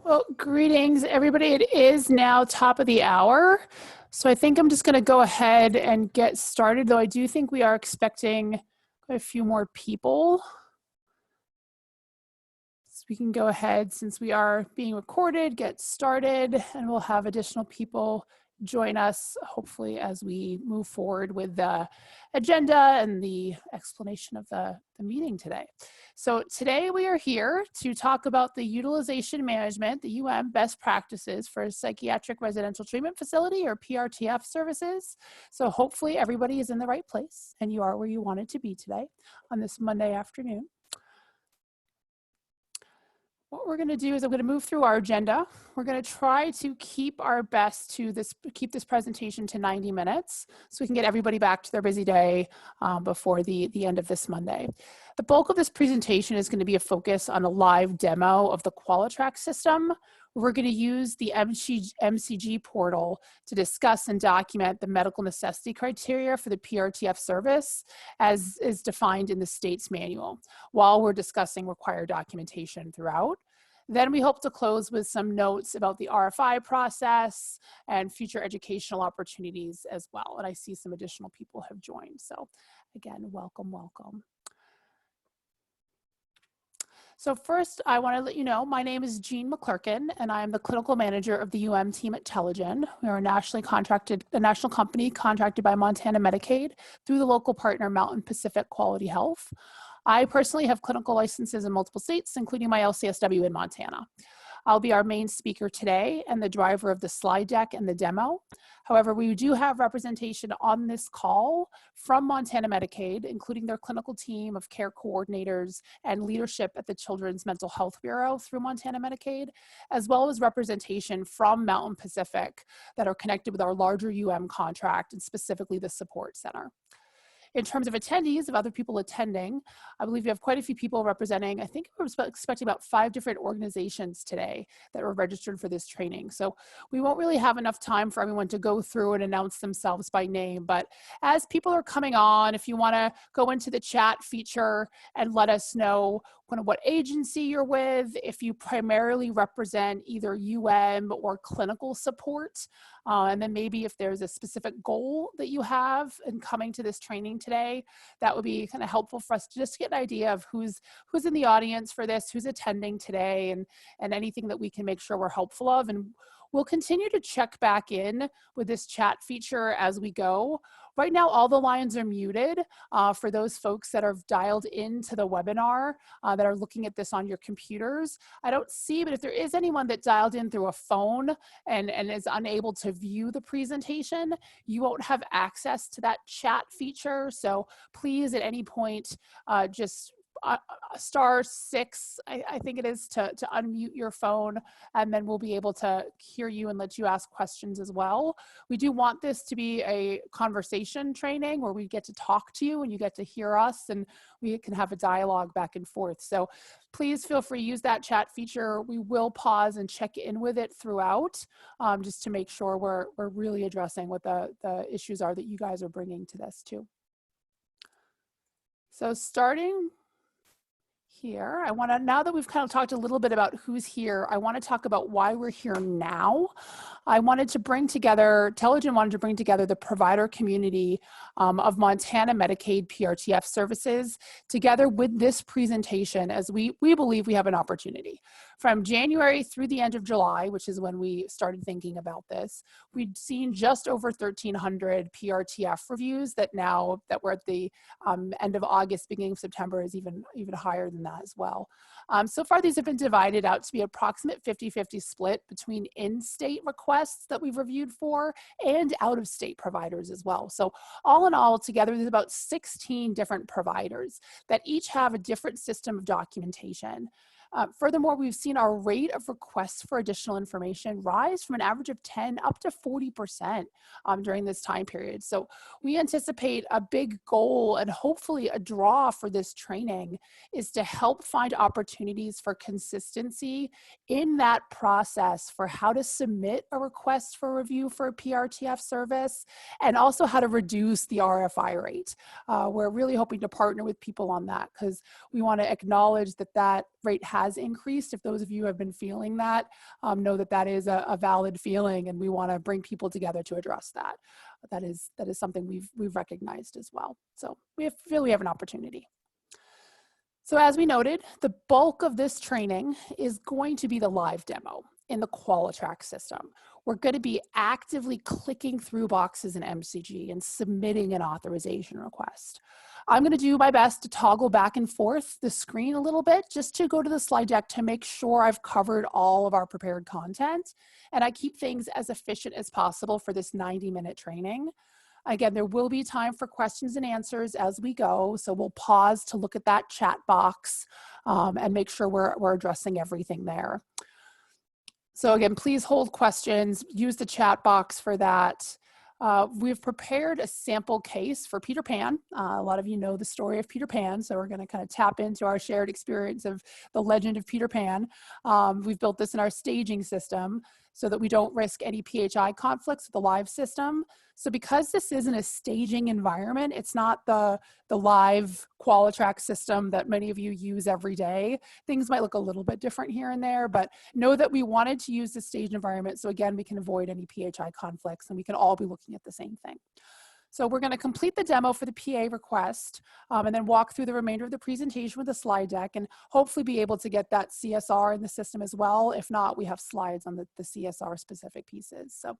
Well, greetings, everybody. It is now top of the hour. So I think I'm just going to go ahead and get started, though I do think we are expecting a few more people. So we can go ahead, since we are being recorded, get started, and we'll have additional people join us, hopefully, as we move forward with the agenda and the explanation of the meeting today. So today we are here to talk about the utilization management, the best practices for psychiatric residential treatment facility, or PRTF services. So hopefully everybody is in the right place and you are where you wanted to be today on this Monday afternoon. What we're going to do is I'm going to move through our agenda. We're going to try to keep our best to keep this presentation to 90 minutes so we can get everybody back to their busy day before the end of this Monday. The bulk of this presentation is going to be a focus on a live demo of the Qualitrac system. We're going to use the MCG portal to discuss and document the medical necessity criteria for the PRTF service as is defined in the state's manual, while we're discussing required documentation throughout. Then we hope to close with some notes about the RFI process and future educational opportunities as well. And I see some additional people have joined. So again, welcome, welcome. So first, I want to let you know, my name is Jean McClurkin, and I am the clinical manager of the team at Telligen. We are a national company contracted by Montana Medicaid through the local partner Mountain Pacific Quality Health. I personally have clinical licenses in multiple states, including my LCSW in Montana. I'll be our main speaker today and the driver of the slide deck and the demo. However, we do have representation on this call from Montana Medicaid, including their clinical team of care coordinators and leadership at the Children's Mental Health Bureau through Montana Medicaid, as well as representation from Mountain Pacific that are connected with our larger contract and specifically the support center. In terms of attendees, of other people attending, I believe we have quite a few people representing, I think we're expecting about 5 different organizations today that were registered for this training. So we won't really have enough time for everyone to go through and announce themselves by name. But as people are coming on, if you want to go into the chat feature and let us know kind of what agency you're with, if you primarily represent either or clinical support, and then maybe if there's a specific goal that you have in coming to this training today, that would be kind of helpful for us to just get an idea of who's in the audience for this, who's attending today, and anything that we can make sure we're helpful of. And we'll continue to check back in with this chat feature as we go. Right now, all the lines are muted for those folks that are dialed into the webinar that are looking at this on your computers. I don't see, but if there is anyone that dialed in through a phone and is unable to view the presentation, you won't have access to that chat feature. So please, at any point, just *6, I think it is, to unmute your phone, and then we'll be able to hear you and let you ask questions as well. We do want this to be a conversation training where we get to talk to you and you get to hear us and we can have a dialogue back and forth. So please feel free to use that chat feature. We will pause and check in with it throughout just to make sure we're really addressing what the issues are that you guys are bringing to this too. So starting here, I want to, now that we've kind of talked a little bit about who's here, I want to talk about why we're here now. I wanted to bring together, Telligen wanted to bring together the provider community of Montana Medicaid PRTF services together with this presentation, as we believe we have an opportunity. From January through the end of July, which is when we started thinking about this, we'd seen just over 1,300 PRTF reviews that we're at the end of August, beginning of September is even higher than that as well. So far, these have been divided out to be approximate 50-50 split between in-state requests that we've reviewed for and out-of-state providers as well. So all in all, together, there's about 16 different providers that each have a different system of documentation. Furthermore, we've seen our rate of requests for additional information rise from an average of 10 up to 40% during this time period. So we anticipate a big goal and hopefully a draw for this training is to help find opportunities for consistency in that process for how to submit a request for review for a PRTF service and also how to reduce the RFI rate. We're really hoping to partner with people on that because we want to acknowledge that that rate has has increased. If those of you have been feeling that, know that that is a valid feeling, and we want to bring people together to address that. That is something we've recognized as well. So we feel we have an opportunity. So as we noted, the bulk of this training is going to be the live demo in the Qualitrac system. We're going to be actively clicking through boxes in MCG and submitting an authorization request. I'm going to do my best to toggle back and forth the screen a little bit just to go to the slide deck to make sure I've covered all of our prepared content, and I keep things as efficient as possible for this 90-minute training. Again, there will be time for questions and answers as we go, so we'll pause to look at that chat box and make sure we're addressing everything there. So again, please hold questions, use the chat box for that. We've prepared a sample case for Peter Pan. A lot of you know the story of Peter Pan, so we're going to kind of tap into our shared experience of the legend of Peter Pan. We've built this in our staging system so that we don't risk any PHI conflicts with the live system. So because this isn't a staging environment, it's not the live Qualitrac system that many of you use every day. Things might look a little bit different here and there, but know that we wanted to use the staged environment so again, we can avoid any PHI conflicts and we can all be looking at the same thing. So we're going to complete the demo for the PA request and then walk through the remainder of the presentation with the slide deck and hopefully be able to get that CSR in the system as well. If not, we have slides on the CSR specific pieces. So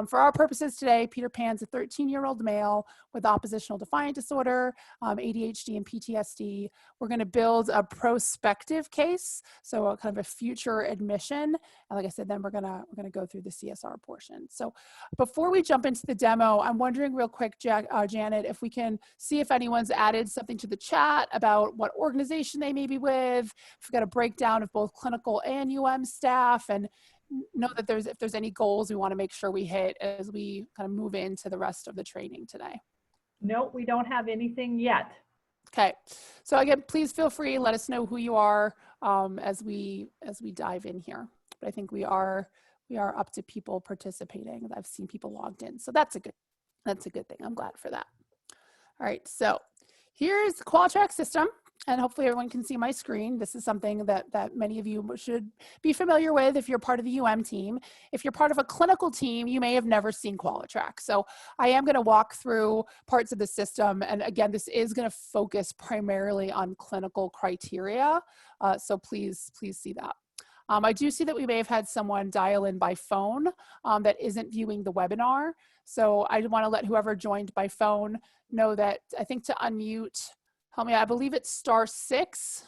for our purposes today, Peter Pan's a 13-year-old male with oppositional defiant disorder, ADHD and PTSD. We're going to build a prospective case, so a kind of a future admission. And like I said, then we're going to go through the CSR portion. So before we jump into the demo, I'm wondering real quick, Janet, if we can see if anyone's added something to the chat about what organization they may be with, if we've got a breakdown of both clinical and staff, and know that if there's any goals we want to make sure we hit as we kind of move into the rest of the training today. No, we don't have anything yet. Okay, so again, please feel free, let us know who you are as we dive in here. But I think we are up to people participating. I've seen people logged in, so that's a good thing. I'm glad for that. All right, so here's the Qualitrac system, and hopefully everyone can see my screen. This is something that many of you should be familiar with if you're part of the team. If you're part of a clinical team, you may have never seen Qualitrac. So I am going to walk through parts of the system, and again, this is going to focus primarily on clinical criteria, so please see that. I do see that we may have had someone dial in by phone that isn't viewing the webinar. So I want to let whoever joined by phone know that I think to unmute, help me, I believe it's *6. Is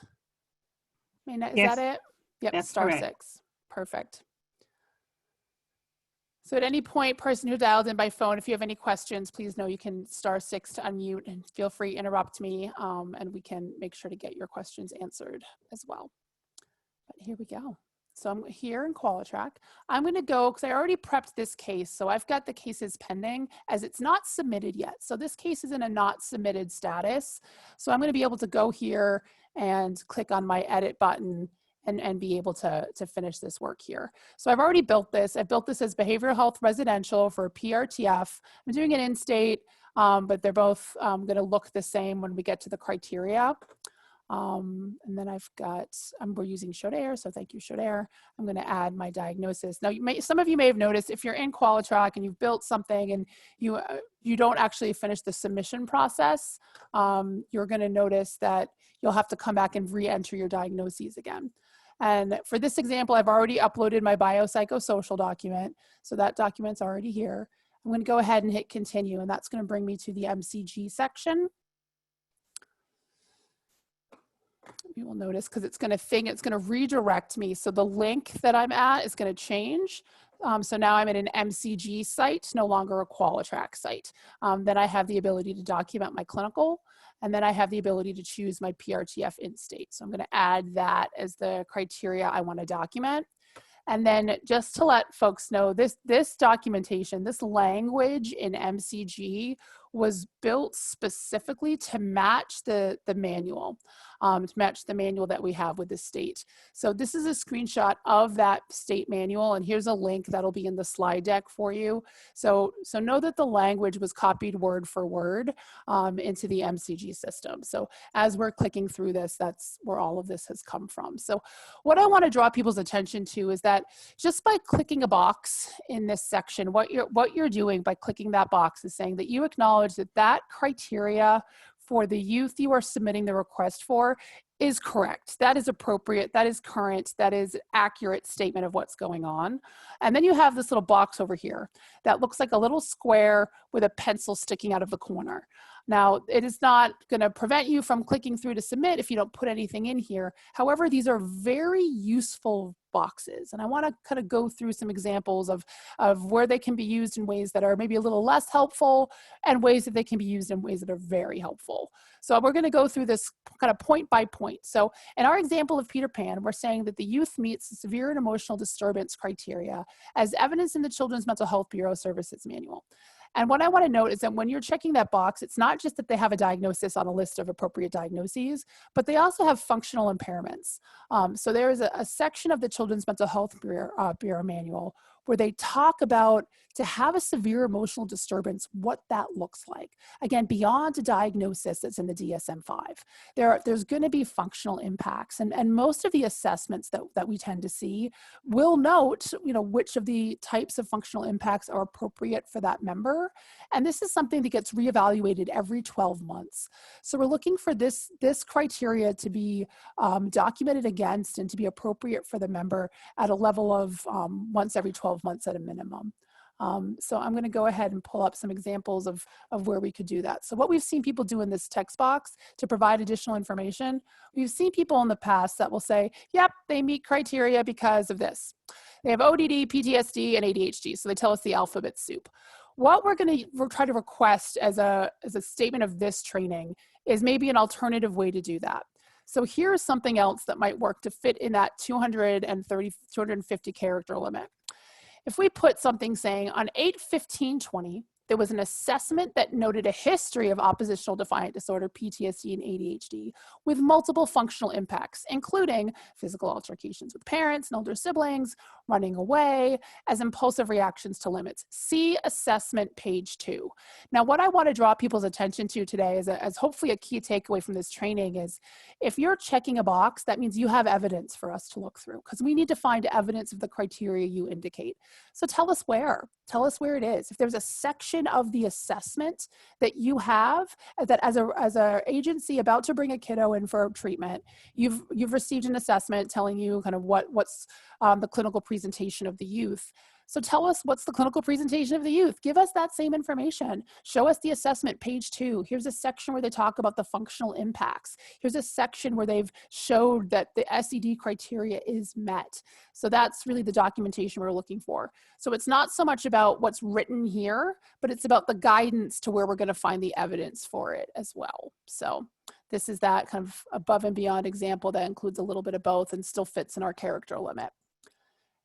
that it? Yep, that's *6. correct. Perfect. So at any point, person who dialed in by phone, if you have any questions, please know you can *6 to unmute, and feel free to interrupt me and we can make sure to get your questions answered as well. But here we go. So I'm here in Qualitrac. I'm going to go, because I already prepped this case, so I've got the cases pending as it's not submitted yet. So this case is in a not submitted status. So I'm going to be able to go here and click on my edit button and be able to finish this work here. So I've already built this. I built this as behavioral health residential for PRTF. I'm doing it in state, but they're both going to look the same when we get to the criteria. And then we're using Shodair, so thank you, Shodair. I'm going to add my diagnosis. Now, some of you may have noticed if you're in Qualitrac and you've built something and you don't actually finish the submission process, you're going to notice that you'll have to come back and re-enter your diagnoses again. And for this example, I've already uploaded my biopsychosocial document, so that document's already here. I'm going to go ahead and hit continue, and that's going to bring me to the MCG section. You will notice because it's going to redirect me. So the link that I'm at is going to change. So now I'm at an MCG site, no longer a Qualitrac site. Then I have the ability to document my clinical, and then I have the ability to choose my PRTF in state. So I'm going to add that as the criteria I want to document. And then just to let folks know, this documentation, this language in MCG was built specifically to match the manual, that we have with the state. So this is a screenshot of that state manual, and here's a link that'll be in the slide deck for you. So know that the language was copied word for word into the MCG system. So as we're clicking through this, that's where all of this has come from. So what I want to draw people's attention to is that just by clicking a box in this section, what you're doing by clicking that box is saying that you acknowledge that that criteria for the youth you are submitting the request for is correct. That is appropriate. That is current. That is accurate statement of what's going on. And then you have this little box over here that looks like a little square with a pencil sticking out of the corner. Now, it is not going to prevent you from clicking through to submit if you don't put anything in here. However, these are very useful boxes. And I want to kind of go through some examples of where they can be used in ways that are maybe a little less helpful and ways that they can be used in ways that are very helpful. So we're going to go through this kind of point by point. So in our example of Peter Pan, we're saying that the youth meets the severe and emotional disturbance criteria as evidenced in the Children's Mental Health Bureau Services Manual. And what I want to note is that when you're checking that box, it's not just that they have a diagnosis on a list of appropriate diagnoses, but they also have functional impairments. So there is a section of the Children's Mental Health Bureau Manual where they talk about to have a severe emotional disturbance, what that looks like. Again, beyond a diagnosis that's in the DSM-5, there's going to be functional impacts. And most of the assessments that we tend to see will note, which of the types of functional impacts are appropriate for that member. And this is something that gets reevaluated every 12 months. So we're looking for this criteria to be documented against and to be appropriate for the member at a level of once every 12 months at a minimum. So I'm going to go ahead and pull up some examples of where we could do that. So what we've seen people do in this text box to provide additional information, we've seen people in the past that will say, yep, they meet criteria because of this. They have ODD, PTSD, and ADHD. So they tell us the alphabet soup. What we're going to try to request as a statement of this training is maybe an alternative way to do that. So here's something else that might work to fit in that 250 character limit. If we put something saying on 8/15/20, there was an assessment that noted a history of oppositional defiant disorder, PTSD, and ADHD with multiple functional impacts, including physical altercations with parents and older siblings, running away, as impulsive reactions to limits. See assessment page 2. Now, what I want to draw people's attention to today as hopefully a key takeaway from this training is if you're checking a box, that means you have evidence for us to look through because we need to find evidence of the criteria you indicate. So tell us where. Tell us where it is. If there's a section of the assessment that you have that as a agency about to bring a kiddo in for treatment, you've received an assessment telling you kind of what's the clinical presentation of the youth. So tell us what's the clinical presentation of the youth. Give us that same information. Show us the assessment, page 2. Here's a section where they talk about the functional impacts. Here's a section where they've showed that the SED criteria is met. So that's really the documentation we're looking for. So it's not so much about what's written here, but it's about the guidance to where we're going to find the evidence for it as well. So this is that kind of above and beyond example that includes a little bit of both and still fits in our character limit.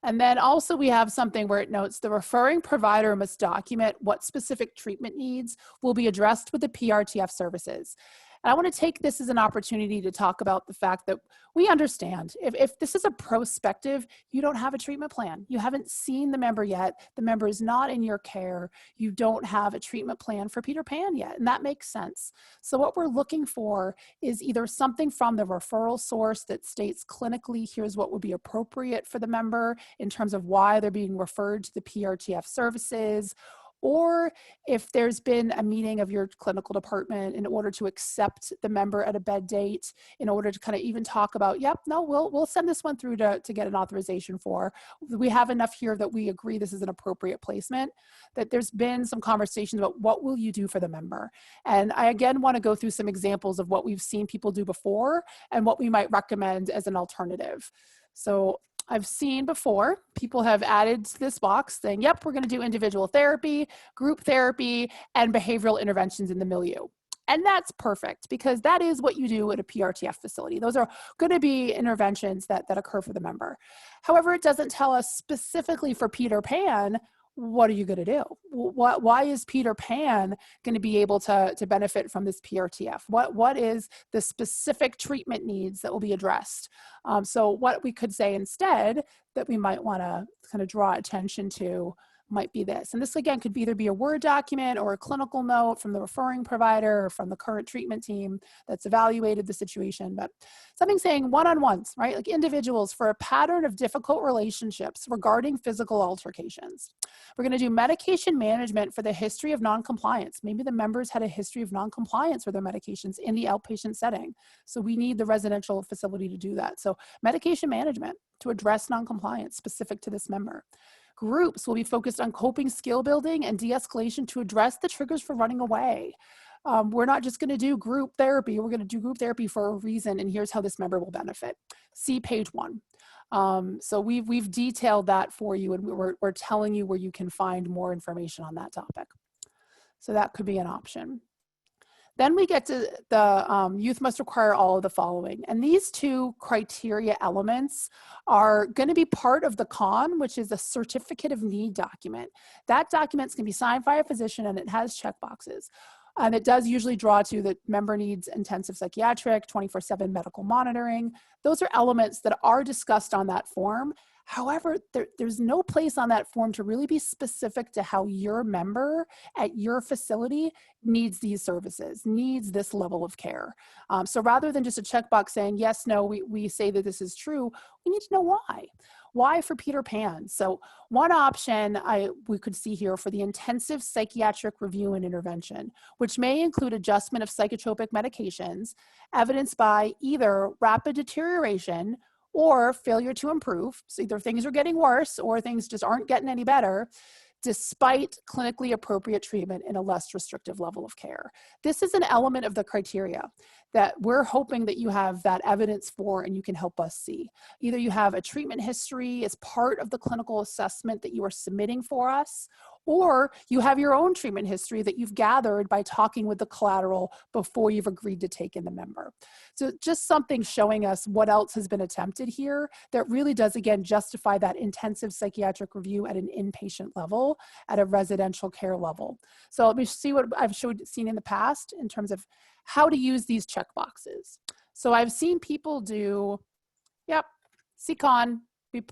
And then also we have something where it notes the referring provider must document what specific treatment needs will be addressed with the PRTF services. And I want to take this as an opportunity to talk about the fact that we understand if this is a prospective, you don't have a treatment plan. You haven't seen the member yet. The member is not in your care. You don't have a treatment plan for Peter Pan yet. And that makes sense. So what we're looking for is either something from the referral source that states clinically, here's what would be appropriate for the member in terms of why they're being referred to the PRTF services, or if there's been a meeting of your clinical department in order to accept the member at a bed date, in order to kind of even talk about, yep, no, we'll send this one through to get an authorization for. We have enough here that we agree this is an appropriate placement, that there's been some conversations about what will you do for the member. And I again want to go through some examples of what we've seen people do before and what we might recommend as an alternative. So I've seen before, people have added to this box saying, yep, we're going to do individual therapy, group therapy, and behavioral interventions in the milieu. And that's perfect because that is what you do at a PRTF facility. Those are going to be interventions that occur for the member. However, it doesn't tell us specifically for Peter Pan what are you going to do? Why is Peter Pan going to be able to benefit from this PRTF? What is the specific treatment needs that will be addressed? So what we could say instead that we might want to kind of draw attention to might be this. And this, again, could either be a Word document or a clinical note from the referring provider or from the current treatment team that's evaluated the situation. But something saying one-on-ones, right? Like individuals for a pattern of difficult relationships regarding physical altercations. We're going to do medication management for the history of noncompliance. Maybe the members had a history of noncompliance with their medications in the outpatient setting. So we need the residential facility to do that. So medication management to address noncompliance specific to this member. Groups will be focused on coping skill building and de-escalation to address the triggers for running away. We're not just going to do group therapy. We're going to do group therapy for a reason, and here's how this member will benefit. See page 1. So we've detailed that for you, and we're telling you where you can find more information on that topic. So that could be an option. Then we get to the youth must require all of the following. And these two criteria elements are going to be part of the CON, which is a certificate of need document. That document's going to be signed by a physician, and it has checkboxes. And it does usually draw to the member needs intensive psychiatric, 24/7 medical monitoring. Those are elements that are discussed on that form. However, there's no place on that form to really be specific to how your member at your facility needs these services, needs this level of care. So rather than just a checkbox saying, yes, no, we say that this is true, we need to know why. Why for Peter Pan? So one option we could see here for the intensive psychiatric review and intervention, which may include adjustment of psychotropic medications, evidenced by either rapid deterioration or failure to improve. So either things are getting worse or things just aren't getting any better, despite clinically appropriate treatment in a less restrictive level of care. This is an element of the criteria that we're hoping that you have that evidence for and you can help us see. Either you have a treatment history as part of the clinical assessment that you are submitting for us, or you have your own treatment history that you've gathered by talking with the collateral before you've agreed to take in the member. So just something showing us what else has been attempted here that really does, again, justify that intensive psychiatric review at an inpatient level, at a residential care level. So let me see what I've seen in the past in terms of how to use these checkboxes. So I've seen people do, yep, CCON,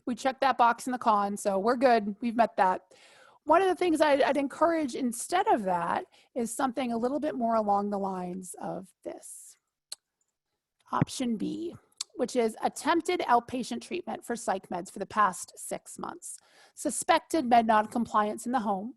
we checked that box in the CON, so we're good, we've met that. One of the things I'd encourage instead of that is something a little bit more along the lines of this. Option B, which is attempted outpatient treatment for psych meds for the past 6 months. Suspected med non-compliance in the home.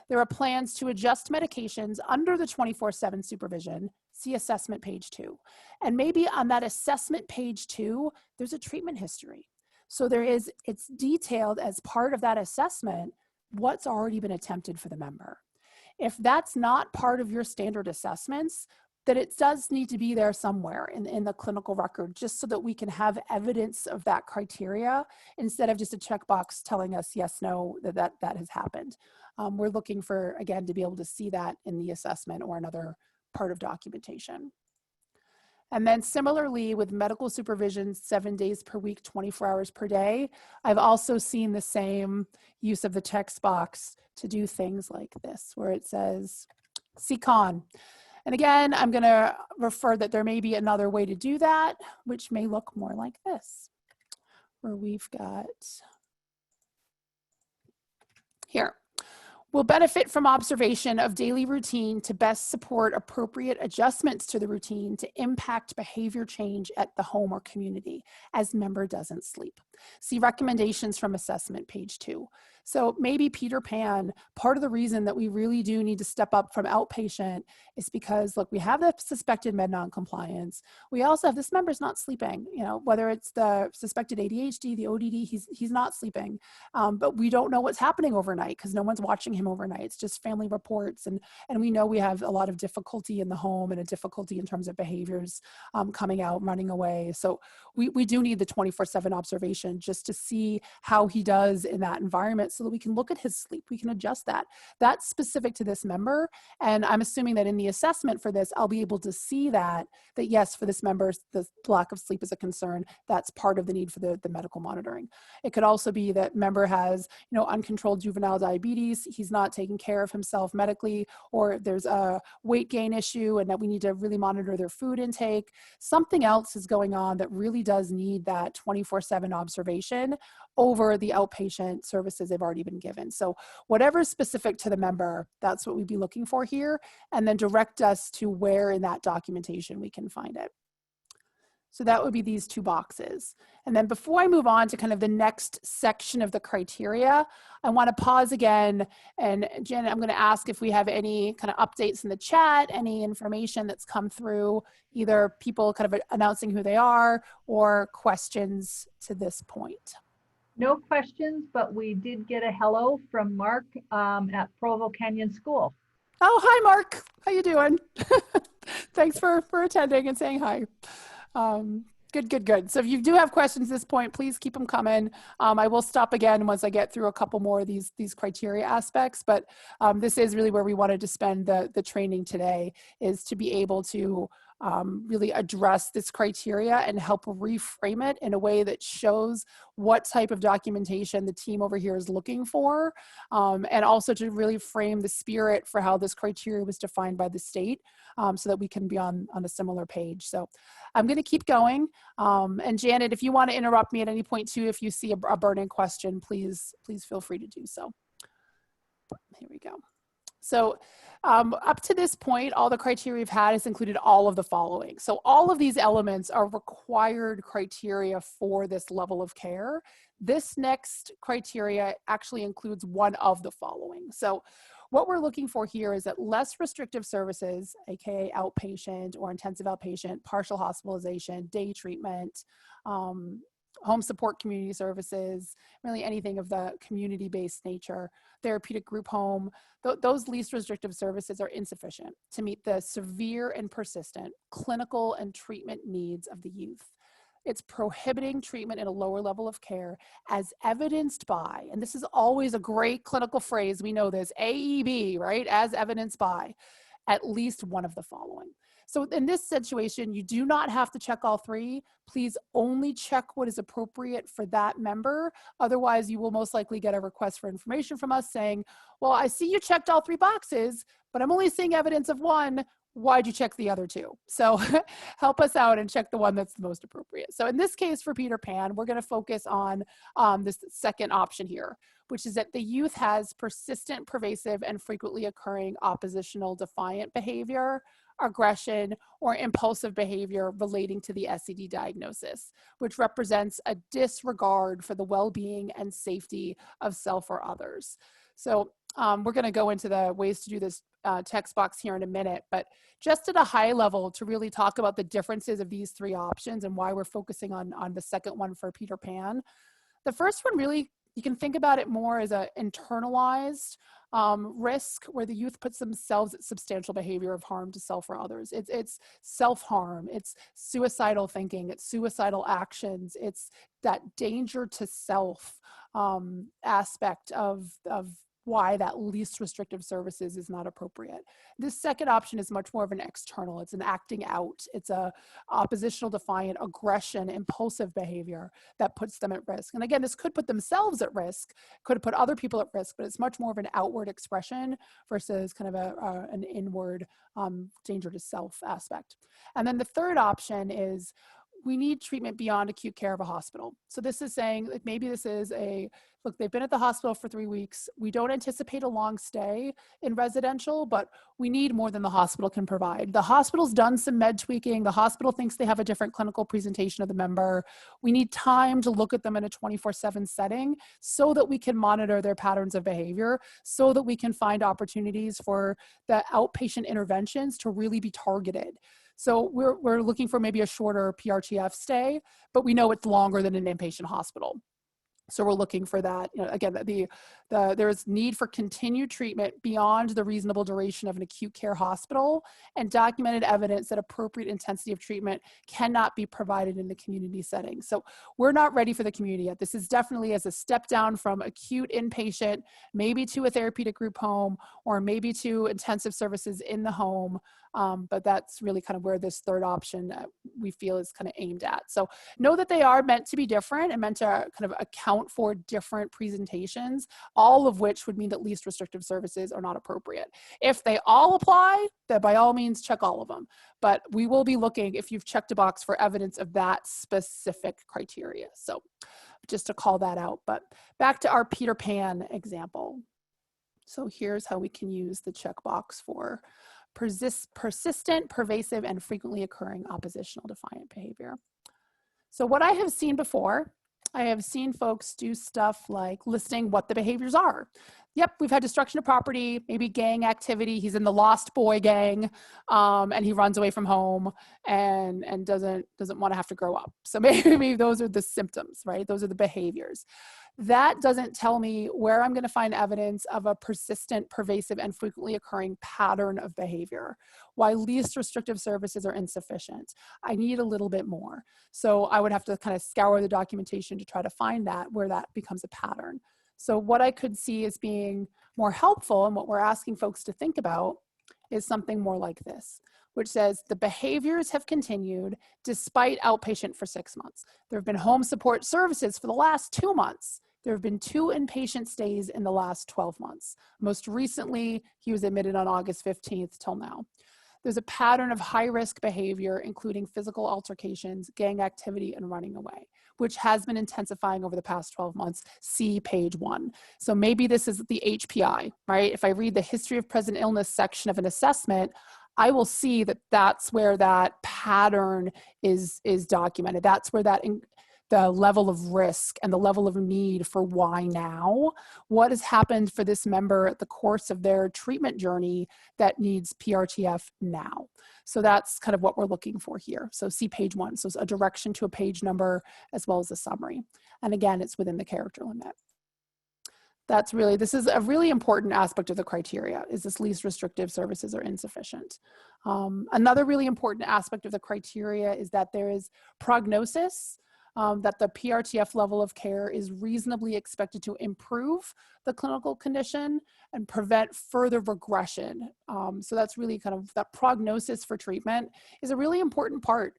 There are plans to adjust medications under the 24/7 supervision. See assessment page 2. And maybe on that assessment page 2, there's a treatment history. So it's detailed as part of that assessment what's already been attempted for the member. If that's not part of your standard assessments, then it does need to be there somewhere in the clinical record, just so that we can have evidence of that criteria instead of just a checkbox telling us yes, no, that has happened. We're looking for, again, to be able to see that in the assessment or another part of documentation. And then similarly with medical supervision, 7 days per week, 24 hours per day, I've also seen the same use of the text box to do things like this, where it says CCON. And again, I'm going to refer that there may be another way to do that, which may look more like this, where we've got here. Will benefit from observation of daily routine to best support appropriate adjustments to the routine to impact behavior change at the home or community as member doesn't sleep. See recommendations from assessment page 2. So maybe Peter Pan, part of the reason that we really do need to step up from outpatient is because, look, we have the suspected med non-compliance. We also have this member's not sleeping, whether it's the suspected ADHD, the ODD, he's not sleeping. But we don't know what's happening overnight because no one's watching him overnight. It's just family reports. And we know we have a lot of difficulty in the home and a difficulty in terms of behaviors coming out, running away. So we do need the 24/7 observation just to see how he does in that environment so that we can look at his sleep. We can adjust that. That's specific to this member. And I'm assuming that in the assessment for this, I'll be able to see that yes, for this member, the lack of sleep is a concern. That's part of the need for the medical monitoring. It could also be that member has, uncontrolled juvenile diabetes. He's not taking care of himself medically, or there's a weight gain issue and that we need to really monitor their food intake. Something else is going on that really does need that 24/7 observation over the outpatient services they've already been given. So whatever's specific to the member, that's what we'd be looking for here, and then direct us to where in that documentation we can find it. So that would be these two boxes. And then before I move on to kind of the next section of the criteria, I want to pause again. And Janet, I'm going to ask if we have any kind of updates in the chat, any information that's come through, either people kind of announcing who they are or questions to this point. No questions, but we did get a hello from Mark at Provo Canyon School. Oh, hi, Mark. How you doing? Thanks for attending and saying hi. Good. So if you do have questions at this point, please keep them coming. I will stop again once I get through a couple more of these criteria aspects, but this is really where we wanted to spend the training today, is to be able to really address this criteria and help reframe it in a way that shows what type of documentation the team over here is looking for, and also to really frame the spirit for how this criteria was defined by the state, so that we can be on a similar page. So I'm going to keep going. And Janet, if you want to interrupt me at any point too, if you see a burning question, please feel free to do so. Here we go. So up to this point, all the criteria we've had has included all of the following. So all of these elements are required criteria for this level of care. This next criteria actually includes one of the following. So what we're looking for here is that less restrictive services, aka outpatient or intensive outpatient, partial hospitalization, day treatment, home support community services, really anything of the community-based nature, therapeutic group home, those least restrictive services are insufficient to meet the severe and persistent clinical and treatment needs of the youth. It's prohibiting treatment in a lower level of care as evidenced by, and this is always a great clinical phrase, we know this, AEB, right? As evidenced by at least one of the following. So in this situation, you do not have to check all three. Please only check what is appropriate for that member. Otherwise, you will most likely get a request for information from us saying, well, I see you checked all three boxes, but I'm only seeing evidence of one. Why'd you check the other two? So help us out and check the one that's the most appropriate. So in this case for Peter Pan, we're going to focus on this second option here, which is that the youth has persistent, pervasive, and frequently occurring oppositional defiant behavior, aggression, or impulsive behavior relating to the SCD diagnosis, which represents a disregard for the well-being and safety of self or others. So we're going to go into the ways to do this text box here in a minute, but just at a high level to really talk about the differences of these three options and why we're focusing on the second one for Peter Pan. The first one, really, you can think about it more as an internalized risk where the youth puts themselves at substantial behavior of harm to self or others. It's self-harm, it's suicidal thinking, it's suicidal actions, it's that danger to self aspect of why that least restrictive services is not appropriate. This second option is much more of an external. It's an acting out. It's a oppositional, defiant, aggression, impulsive behavior that puts them at risk. And again, this could put themselves at risk, could put other people at risk, but it's much more of an outward expression versus kind of an inward danger to self aspect. And then the third option is we need treatment beyond acute care of a hospital. So this is saying like maybe this is look, they've been at the hospital for 3 weeks. We don't anticipate a long stay in residential, but we need more than the hospital can provide. The hospital's done some med tweaking. The hospital thinks they have a different clinical presentation of the member. We need time to look at them in a 24/7 setting so that we can monitor their patterns of behavior, so that we can find opportunities for the outpatient interventions to really be targeted. So we're looking for maybe a shorter PRTF stay, but we know it's longer than an inpatient hospital. So we're looking for that. You know, again, there's need for continued treatment beyond the reasonable duration of an acute care hospital, and documented evidence that appropriate intensity of treatment cannot be provided in the community setting. So we're not ready for the community yet. This is definitely as a step down from acute inpatient, maybe to a therapeutic group home, or maybe to intensive services in the home. But that's really kind of where this third option we feel is kind of aimed at. So know that they are meant to be different and meant to kind of account for different presentations, all of which would mean that least restrictive services are not appropriate. If they all apply, then by all means check all of them. But we will be looking, if you've checked a box, for evidence of that specific criteria. So just to call that out. But back to our Peter Pan example. So here's how we can use the checkbox for persistent, pervasive, and frequently occurring oppositional defiant behavior. So what I have seen before, I have seen folks do stuff like listing what the behaviors are. Yep, we've had destruction of property, maybe gang activity. He's in the Lost Boy gang, and he runs away from home and doesn't want to have to grow up. So maybe those are the symptoms, right? Those are the behaviors. That doesn't tell me where I'm going to find evidence of a persistent, pervasive, and frequently occurring pattern of behavior. Why least restrictive services are insufficient. I need a little bit more. So I would have to kind of scour the documentation to try to find that, where that becomes a pattern. So what I could see as being more helpful, and what we're asking folks to think about, is something more like this, which says the behaviors have continued despite outpatient for 6 months. There have been home support services for the last 2 months. There have been 2 inpatient stays in the last 12 months. Most recently, he was admitted on August 15th till now. There's a pattern of high-risk behavior, including physical altercations, gang activity, and running away, which has been intensifying over the past 12 months. See page 1. So maybe this is the HPI, right? If I read the history of present illness section of an assessment, I will see that that's where that pattern is documented. That's where the level of risk and the level of need for why now, what has happened for this member at the course of their treatment journey that needs PRTF now. So that's kind of what we're looking for here. So see page 1. So it's a direction to a page number as well as a summary. And again, it's within the character limit. This is a really important aspect of the criteria, is this least restrictive services are insufficient. Another really important aspect of the criteria is that there is prognosis, that the PRTF level of care is reasonably expected to improve the clinical condition and prevent further regression. So that's really kind of that prognosis for treatment is a really important part.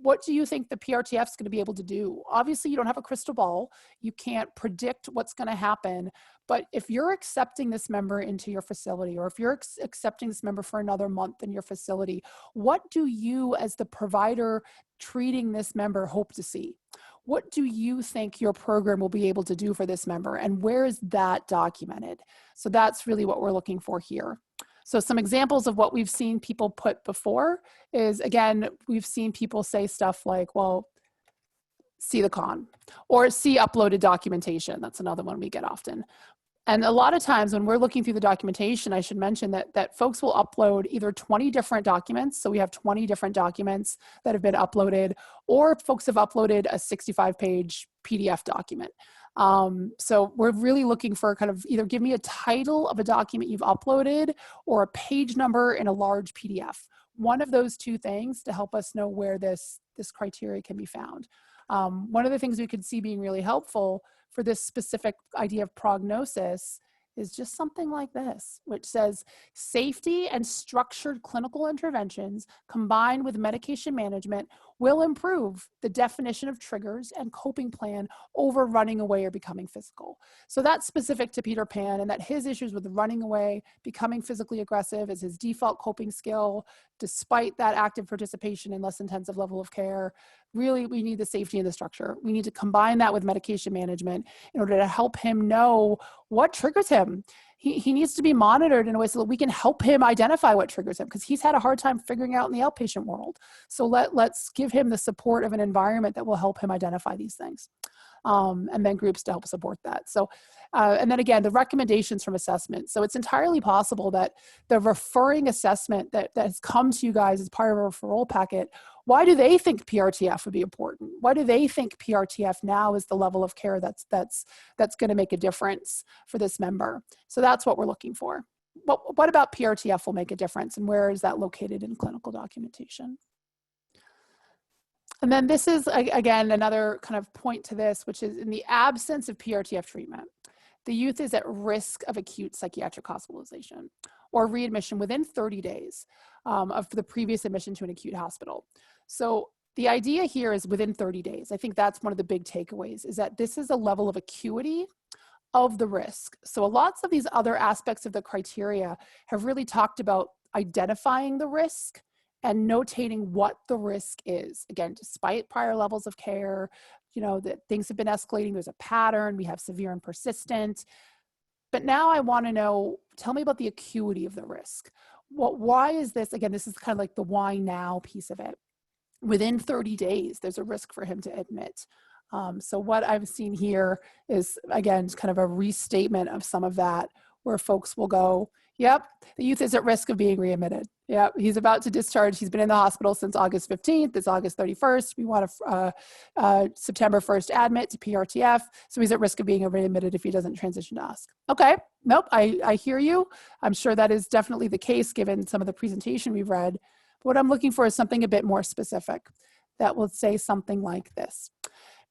What do you think the PRTF is going to be able to do? Obviously, you don't have a crystal ball. You can't predict what's going to happen. But if you're accepting this member into your facility, or if you're accepting this member for another month in your facility, what do you as the provider treating this member hope to see? What do you think your program will be able to do for this member? And where is that documented? So that's really what we're looking for here. So some examples of what we've seen people put before is, again, we've seen people say stuff like, well, see the con, or see uploaded documentation. That's another one we get often. And a lot of times when we're looking through the documentation, I should mention that folks will upload either 20 different documents. So we have 20 different documents that have been uploaded, or folks have uploaded a 65-page PDF document. So we're really looking for kind of either give me a title of a document you've uploaded or a page number in a large PDF. One of those two things to help us know where this criteria can be found. One of the things we could see being really helpful for this specific idea of prognosis is just something like this, which says safety and structured clinical interventions combined with medication management will improve the definition of triggers and coping plan over running away or becoming physical. So that's specific to Peter Pan, and that his issues with running away, becoming physically aggressive is his default coping skill, despite that active participation in less intensive level of care. Really, we need the safety and the structure. We need to combine that with medication management in order to help him know what triggers him. He needs to be monitored in a way so that we can help him identify what triggers him, because he's had a hard time figuring out in the outpatient world. So let's give him the support of an environment that will help him identify these things. and then groups to help support that. So, and then again, the recommendations from assessment. So it's entirely possible that the referring assessment that has come to you guys as part of a referral packet, why do they think PRTF would be important? Why do they think PRTF now is the level of care that's going to make a difference for this member? So that's what we're looking for. What about PRTF will make a difference, and where is that located in clinical documentation? And then this is, again, another kind of point to this, which is in the absence of PRTF treatment, the youth is at risk of acute psychiatric hospitalization or readmission within 30 days of the previous admission to an acute hospital. So the idea here is within 30 days. I think that's one of the big takeaways, is that this is a level of acuity of the risk. So lots of these other aspects of the criteria have really talked about identifying the risk and notating what the risk is. Again, despite prior levels of care, you know, that things have been escalating, there's a pattern, we have severe and persistent. But now I want to know, tell me about the acuity of the risk. Why is this? Again, this is kind of like the why now piece of it. Within 30 days, there's a risk for him to admit. So what I've seen here is, again, kind of a restatement of some of that, where folks will go, yep, the youth is at risk of being readmitted. Yep, he's about to discharge. He's been in the hospital since August 15th. It's August 31st. We want a September 1st admit to PRTF. So he's at risk of being readmitted if he doesn't transition to us. Okay, nope, I hear you. I'm sure that is definitely the case given some of the presentation we've read. But what I'm looking for is something a bit more specific that will say something like this.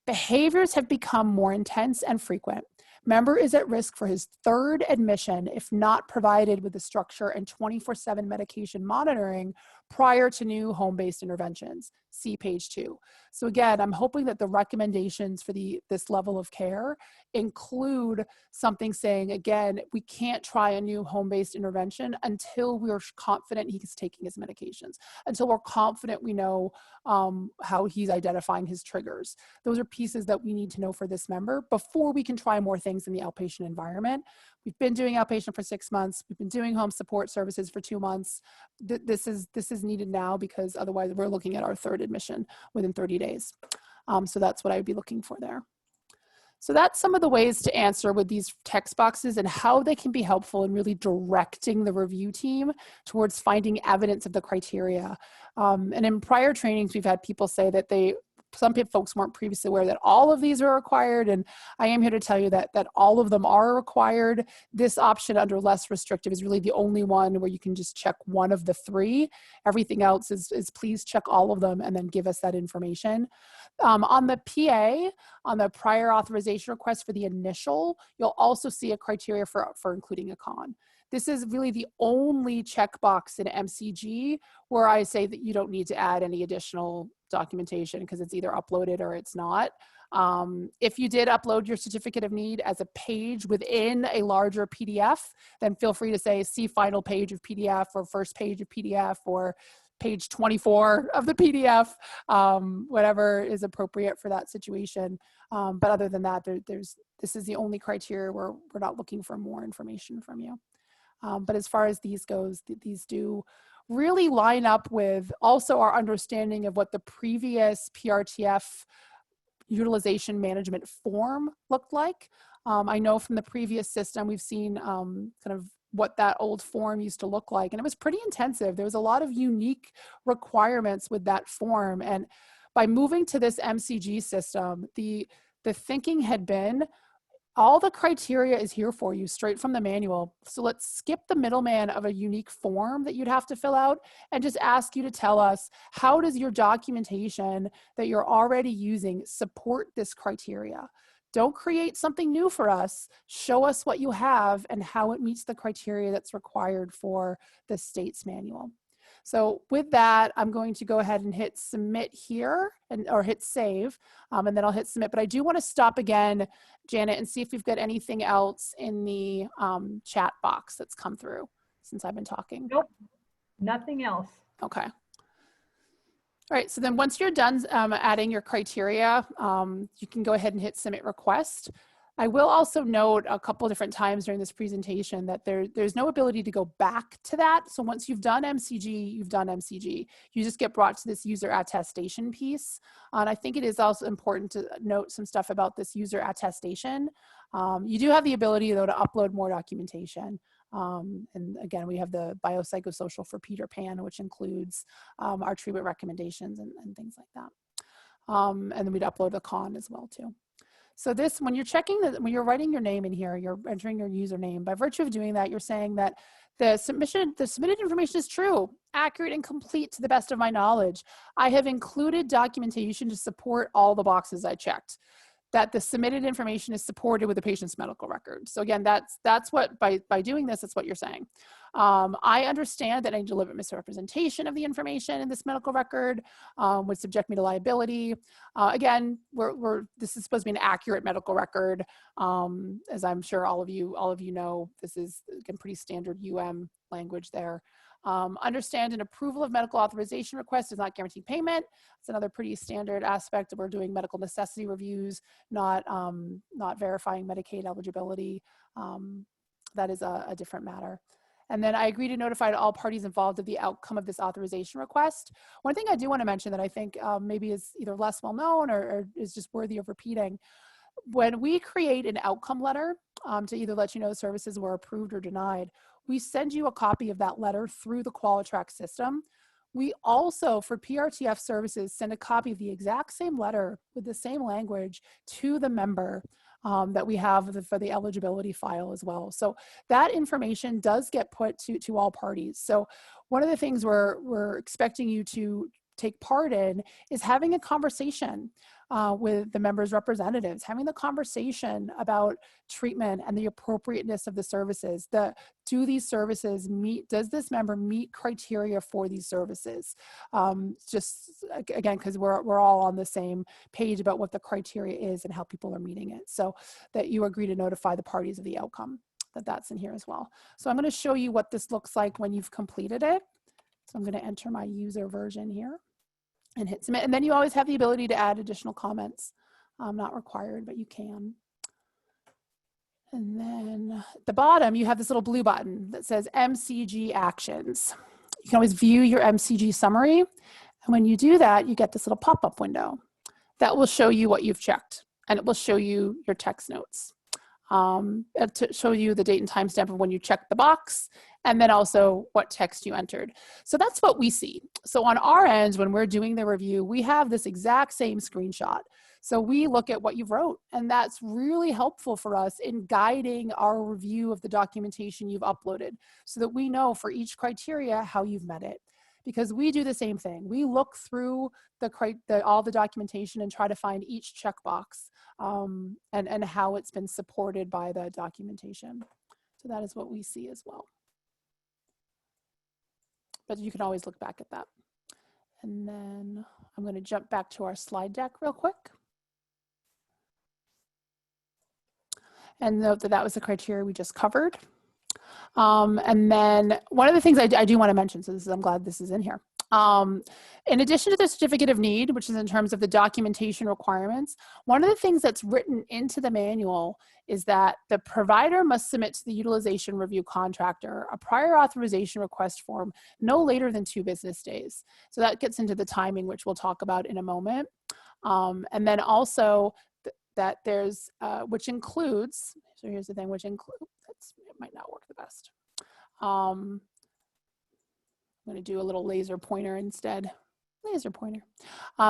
Behaviors have become more intense and frequent. Member is at risk for his third admission if not provided with the structure and 24/7 medication monitoring prior to new home-based interventions. See page 2. So again, I'm hoping that the recommendations for this level of care include something saying, again, we can't try a new home-based intervention until we're confident he's taking his medications, until we're confident we know how he's identifying his triggers. Those are pieces that we need to know for this member before we can try more things in the outpatient environment. We've been doing outpatient for 6 months. We've been doing home support services for 2 months. This is needed now, because otherwise we're looking at our third admission within 30 days. So that's what I would be looking for there. So that's some of the ways to answer with these text boxes and how they can be helpful in really directing the review team towards finding evidence of the criteria. And in prior trainings, we've had people say that some folks weren't previously aware that all of these are required, and I am here to tell you that all of them are required. This option under less restrictive is really the only one where you can just check one of the 3. Everything else is please check all of them and then give us that information. On the PA, on the prior authorization request for the initial, you'll also see a criteria for including a con. This is really the only checkbox in MCG where I say that you don't need to add any additional documentation because it's either uploaded or it's not. If you did upload your certificate of need as a page within a larger PDF, then feel free to say see final page of PDF or first page of PDF or page 24 of the PDF, whatever is appropriate for that situation. But other than that, this is the only criteria where we're not looking for more information from you. But as far as these goes, these do really line up with also our understanding of what the previous PRTF utilization management form looked like. I know from the previous system, we've seen kind of what that old form used to look like, and it was pretty intensive. There was a lot of unique requirements with that form. And by moving to this MCG system, the thinking had been, all the criteria is here for you straight from the manual. So let's skip the middleman of a unique form that you'd have to fill out and just ask you to tell us, how does your documentation that you're already using support this criteria? Don't create something new for us. Show us what you have and how it meets the criteria that's required for the state's manual. So with that, I'm going to go ahead and hit submit here or hit save, and then I'll hit submit. But I do want to stop again, Janet, and see if we've got anything else in the chat box that's come through since I've been talking. Nope, nothing else. Okay. All right, so then once you're done adding your criteria, you can go ahead and hit submit request. I will also note a couple different times during this presentation that there's no ability to go back to that. So once you've done MCG, you've done MCG. You just get brought to this user attestation piece. And I think it is also important to note some stuff about this user attestation. You do have the ability, though, to upload more documentation. And again, we have the biopsychosocial for Peter Pan, which includes our treatment recommendations and things like that. And then we'd upload the con as well, too. So this, when you're checking, when you're writing your name in here, you're entering your username. By virtue of doing that, you're saying that the submitted information is true, accurate, and complete to the best of my knowledge. I have included documentation to support all the boxes I checked. That the submitted information is supported with the patient's medical record. So again, that's what, by doing this, that's what you're saying. I understand that any deliberate misrepresentation of the information in this medical record would subject me to liability. Again, this is supposed to be an accurate medical record. As I'm sure all of you know, this is, again, pretty standard language there. Understand an approval of medical authorization request does not guarantee payment. It's another pretty standard aspect. We're doing medical necessity reviews, not verifying Medicaid eligibility. That is a different matter. And then I agree to notify all parties involved of the outcome of this authorization request. One thing I do want to mention that I think maybe is either less well known or is just worthy of repeating. When we create an outcome letter to either let you know services were approved or denied, we send you a copy of that letter through the Qualitrac system. We also, for PRTF services, send a copy of the exact same letter with the same language to the member that we have for the eligibility file as well. So that information does get put to all parties. So one of the things we're expecting you to take part in is having a conversation with the members' representatives, having the conversation about treatment and the appropriateness of the services. Do these services meet, does this member meet criteria for these services? Just again, because we're all on the same page about what the criteria is and how people are meeting it. So that you agree to notify the parties of the outcome, that's in here as well. So I'm going to show you what this looks like when you've completed it. So I'm going to enter my user version here and hit submit. And then you always have the ability to add additional comments. Not required, but you can. And then at the bottom, you have this little blue button that says MCG Actions. You can always view your MCG summary. And when you do that, you get this little pop-up window that will show you what you've checked. And it will show you your text notes. To show you the date and timestamp of when you checked the box, and then also what text you entered. So that's what we see. So on our end, when we're doing the review, we have this exact same screenshot. So we look at what you wrote, and that's really helpful for us in guiding our review of the documentation you've uploaded so that we know for each criteria how you've met it. Because we do the same thing. We look through all the documentation and try to find each checkbox and how it's been supported by the documentation. So that is what we see as well. But you can always look back at that. And then I'm going to jump back to our slide deck real quick. And note that that was the criteria we just covered. And then one of the things I do want to mention, so I'm glad this is in here. In addition to the certificate of need, which is in terms of the documentation requirements, one of the things that's written into the manual is that the provider must submit to the utilization review contractor a prior authorization request form no later than 2 business days. So that gets into the timing, which we'll talk about in a moment. And then also that there's, which includes, so here's the thing, which includes, it might not work the best. I'm going to do a little laser pointer instead. Laser pointer.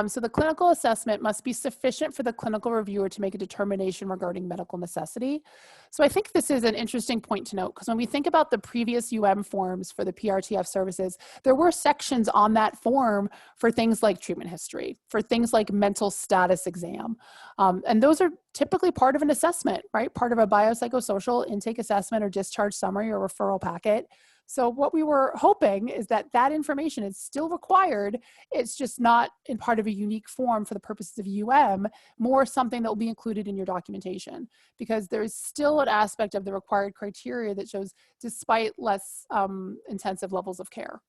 So the clinical assessment must be sufficient for the clinical reviewer to make a determination regarding medical necessity. So I think this is an interesting point to note, because when we think about the previous forms for the PRTF services, there were sections on that form for things like treatment history, for things like mental status exam. And those are typically part of an assessment, right? Part of a biopsychosocial intake assessment or discharge summary or referral packet. So what we were hoping is that that information is still required. It's just not in part of a unique form for the purposes of more something that will be included in your documentation, because there is still an aspect of the required criteria that shows despite less intensive levels of care.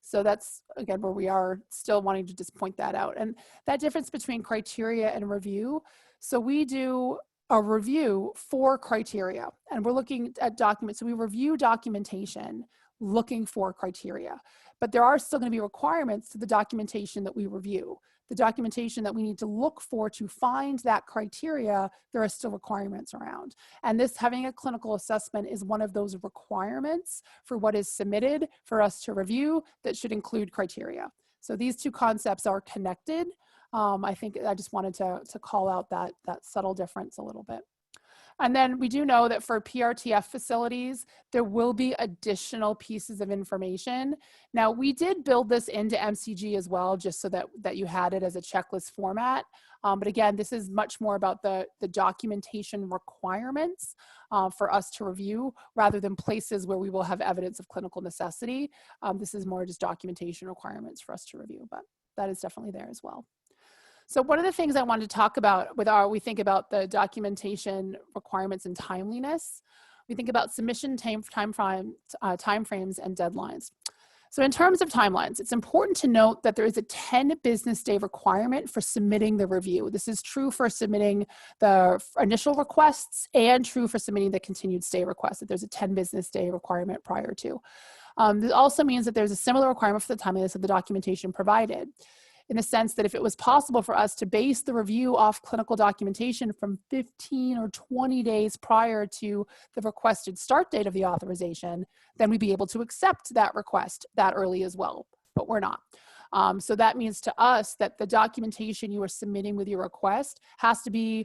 So that's, again, where we are still wanting to just point that out. And that difference between criteria and review. So we do a review for criteria, and we're looking at documents. So we review documentation looking for criteria, but there are still going to be requirements to the documentation that we review. The documentation that we need to look for to find that criteria, there are still requirements around. And this, having a clinical assessment, is one of those requirements for what is submitted for us to review that should include criteria. So these two concepts are connected. I think I just wanted to call out that subtle difference a little bit. And then we do know that for PRTF facilities, there will be additional pieces of information. Now, we did build this into MCG as well, just so that you had it as a checklist format. But again, this is much more about the documentation requirements for us to review, rather than places where we will have evidence of clinical necessity. This is more just documentation requirements for us to review, but that is definitely there as well. So one of the things I wanted to talk about with we think about the documentation requirements and timeliness. We think about submission timeframes and deadlines. So in terms of timelines, it's important to note that there is a 10 business day requirement for submitting the review. This is true for submitting the initial requests and true for submitting the continued stay request, that there's a 10 business day requirement prior to. This also means that there's a similar requirement for the timeliness of the documentation provided, in the sense that if it was possible for us to base the review off clinical documentation from 15 or 20 days prior to the requested start date of the authorization, then we'd be able to accept that request that early as well, but we're not. So that means to us that the documentation you are submitting with your request has to be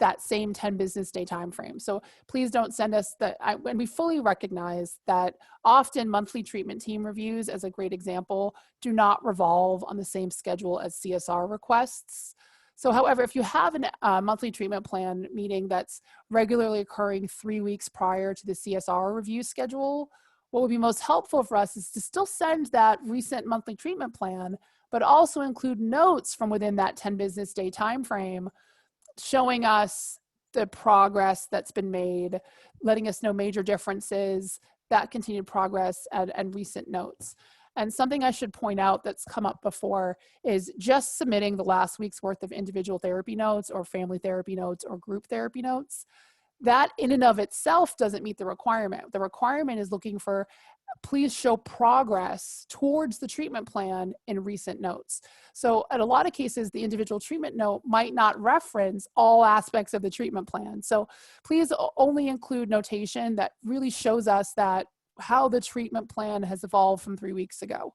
that same 10 business day time frame. So please don't send us that. And we fully recognize that often monthly treatment team reviews, as a great example, do not revolve on the same schedule as CSR requests. So however, if you have a monthly treatment plan meeting that's regularly occurring 3 weeks prior to the CSR review schedule, what would be most helpful for us is to still send that recent monthly treatment plan, but also include notes from within that 10 business day time frame, showing us the progress that's been made, letting us know major differences, that continued progress, and recent notes. And something I should point out that's come up before is just submitting the last week's worth of individual therapy notes or family therapy notes or group therapy notes. That in and of itself doesn't meet the requirement. The requirement is looking for, please show progress towards the treatment plan in recent notes. So in a lot of cases, the individual treatment note might not reference all aspects of the treatment plan. So please only include notation that really shows us that how the treatment plan has evolved from 3 weeks ago,